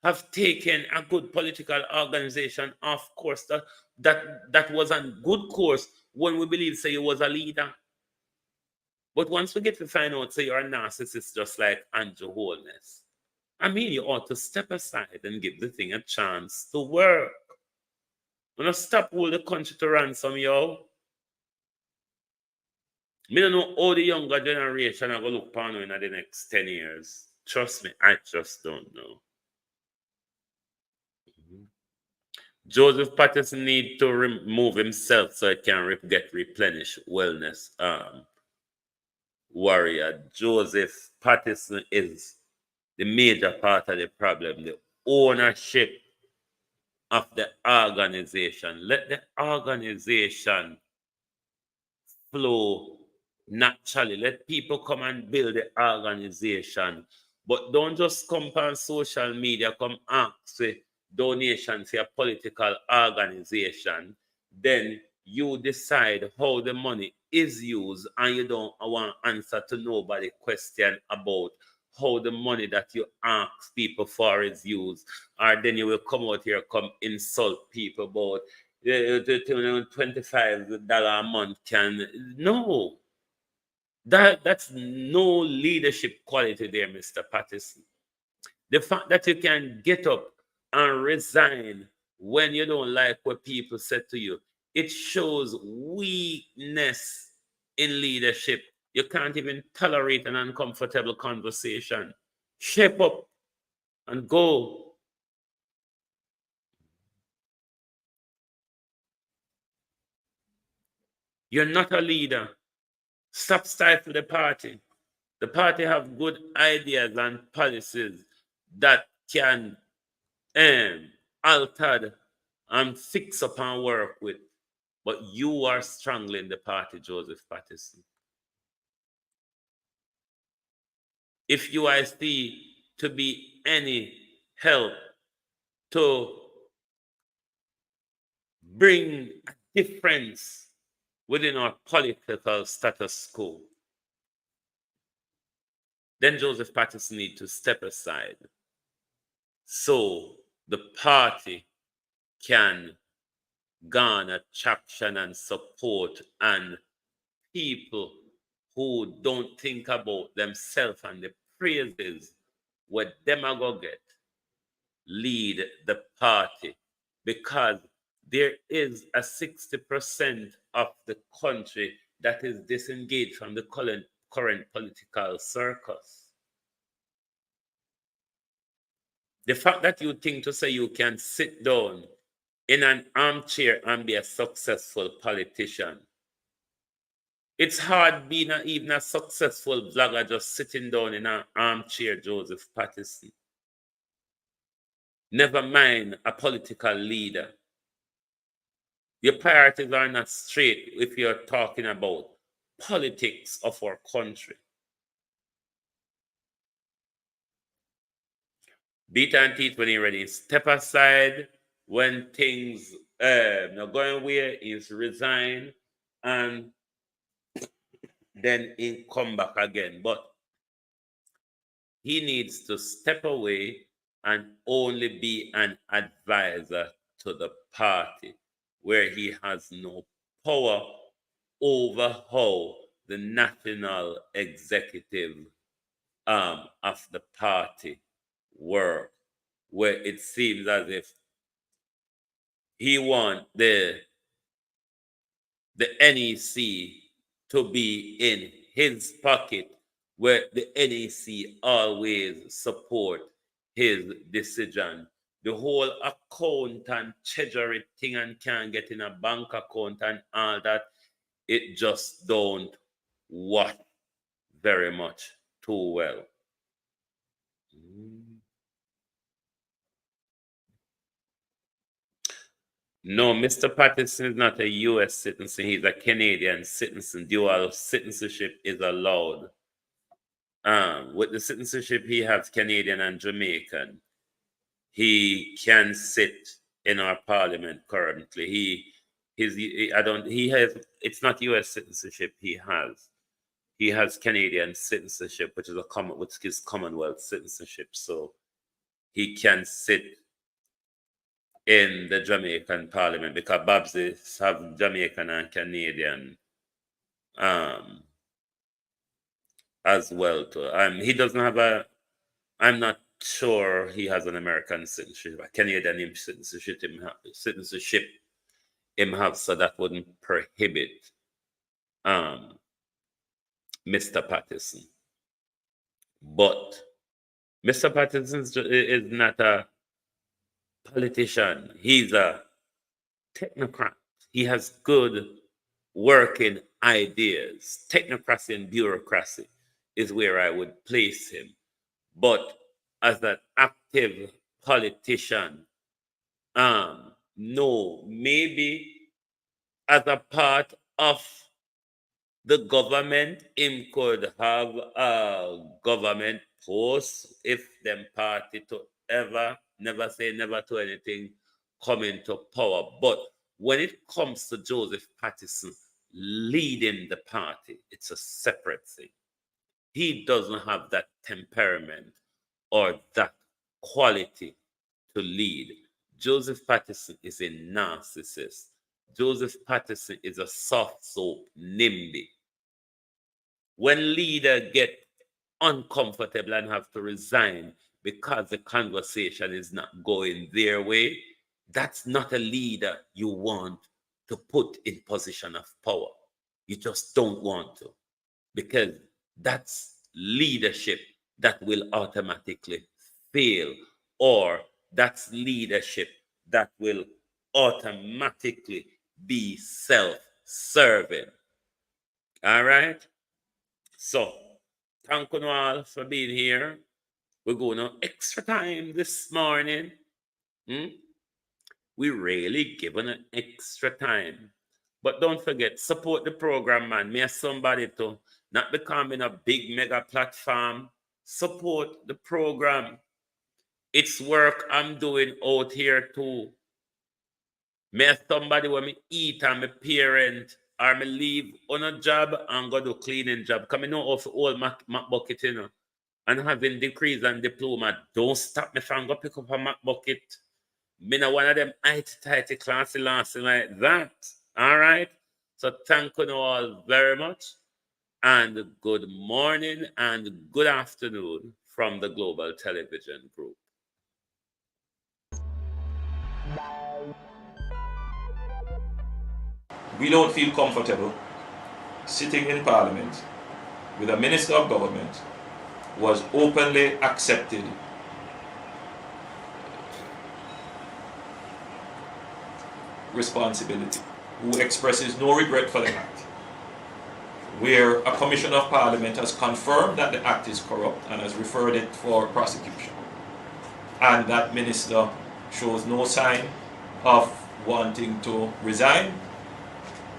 have taken a good political organization off course. That was a good course when we believe, say, you was a leader. But once we get to find out, say, you're a narcissist just like Andrew Holness, I mean, you ought to step aside and give the thing a chance to work. We're not stop hold the country to ransom, yo. Me don't know how the younger generation are going to look upon you in the next 10 years. Trust me, I just don't know. Joseph Patterson need to remove himself so he can get replenished wellness warrior. Joseph Patterson is the major part of the problem, the ownership of the organization. Let the organization flow naturally. Let people come and build the organization. But don't just come on social media, come ask for donations for a political organization. Then you decide how the money is used and you don't want answer to nobody question about how the money that you ask people for is used. Or then you will come out here, come insult people about $25 a month can. No. That's no leadership quality there, Mr. Patterson. The fact that you can get up and resign when you don't like what people said to you, it shows weakness in leadership. You can't even tolerate an uncomfortable conversation. Shape up and go. You're not a leader. Stop stifling the party. The party have good ideas and policies that can alter and fix up and work with. But you are strangling the party, Joseph Patterson. If you are see to be any help to bring a difference within our political status quo, then Joseph Patterson needs to step aside so the party can garner traction and support, and people who don't think about themselves and the praises what them are going to get lead the party, because there is a 60% of the country that is disengaged from the current political circus. The fact that you think to say you can sit down in an armchair and be a successful politician, it's hard being even a successful vlogger just sitting down in an armchair, Joseph Patterson. Never mind a political leader. Your priorities are not straight if you're talking about politics of our country. Beat and teeth when you're ready. Step aside when things not going where is resign, and then he come back again. But he needs to step away and only be an advisor to the party, where he has no power over how the national executive arm of the party work, where it seems as if he wants the NEC to be in his pocket, where the NEC always support his decision. The whole account and treasury thing and can't get in a bank account and all that, it just don't work very much too well. No, Mr. Patterson is not a U.S. citizen. He's a Canadian citizen. Dual citizenship is allowed. With the citizenship, he has Canadian and Jamaican. he can sit in our parliament currently. It's not US citizenship he has. He has Canadian citizenship, which is Commonwealth citizenship. So he can sit in the Jamaican parliament because Babsy have Jamaican and Canadian as well too. He doesn't have I'm not sure he has an American citizenship, a Canadian citizenship him have, so that wouldn't prohibit Mr. Patterson. But Mr. Patterson is not a politician. He's a technocrat. He has good working ideas. Technocracy and bureaucracy is where I would place him. But as an active politician, no, maybe as a part of the government, him could have a government post if them party to never say never to anything coming to power. But when it comes to Joseph Patterson leading the party, it's a separate thing. He doesn't have that temperament or that quality to lead. Joseph Patterson is a narcissist. Joseph Patterson is a soft soap NIMBY. When leaders get uncomfortable and have to resign because the conversation is not going their way, that's not a leader you want to put in position of power. You just don't want to, because that's leadership that will automatically fail, or that's leadership that will automatically be self-serving. All right? So, thank you all for being here. We're going on extra time this morning. We really given an extra time. But don't forget, support the program, man. Me as somebody to not becoming a big mega platform. Support the program. It's work I'm doing out here too. Me as somebody when me eat and me parent, or me leave on a job and go do cleaning job. Because I know of all Mac bucket, you know. And having degrees and diploma, don't stop me from go pick up a Mac bucket. Me not one of them tighty classy like that. All right? So thank you all very much. And good morning and good afternoon from the Global Television Group. We don't feel comfortable sitting in Parliament with a Minister of Government who has openly accepted responsibility, who expresses no regret for the act, where a Commission of Parliament has confirmed that the act is corrupt and has referred it for prosecution, and that Minister shows no sign of wanting to resign,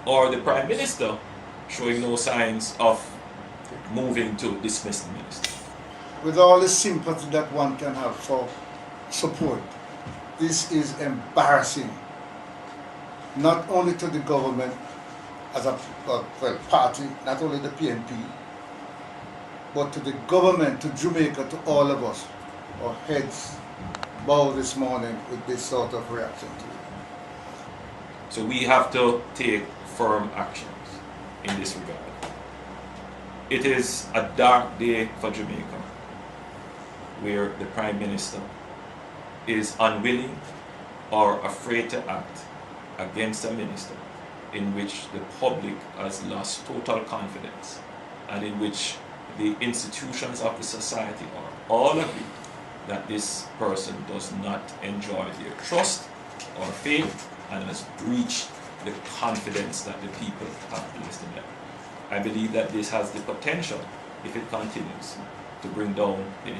or the Prime Minister showing no signs of moving to dismiss the Minister. With all the sympathy that one can have for support, this is embarrassing, not only to the government as a party, not only the PNP, but to the government, to Jamaica, to all of us. Our heads bow this morning with this sort of reaction to it. So we have to take firm actions in this regard. It is a dark day for Jamaica, where the Prime Minister is unwilling or afraid to act against a minister in which the public has lost total confidence, and in which the institutions of the society are all agreed that this person does not enjoy their trust or faith and has breached the confidence that the people have placed in them. I believe that this has the potential, if it continues, to bring down the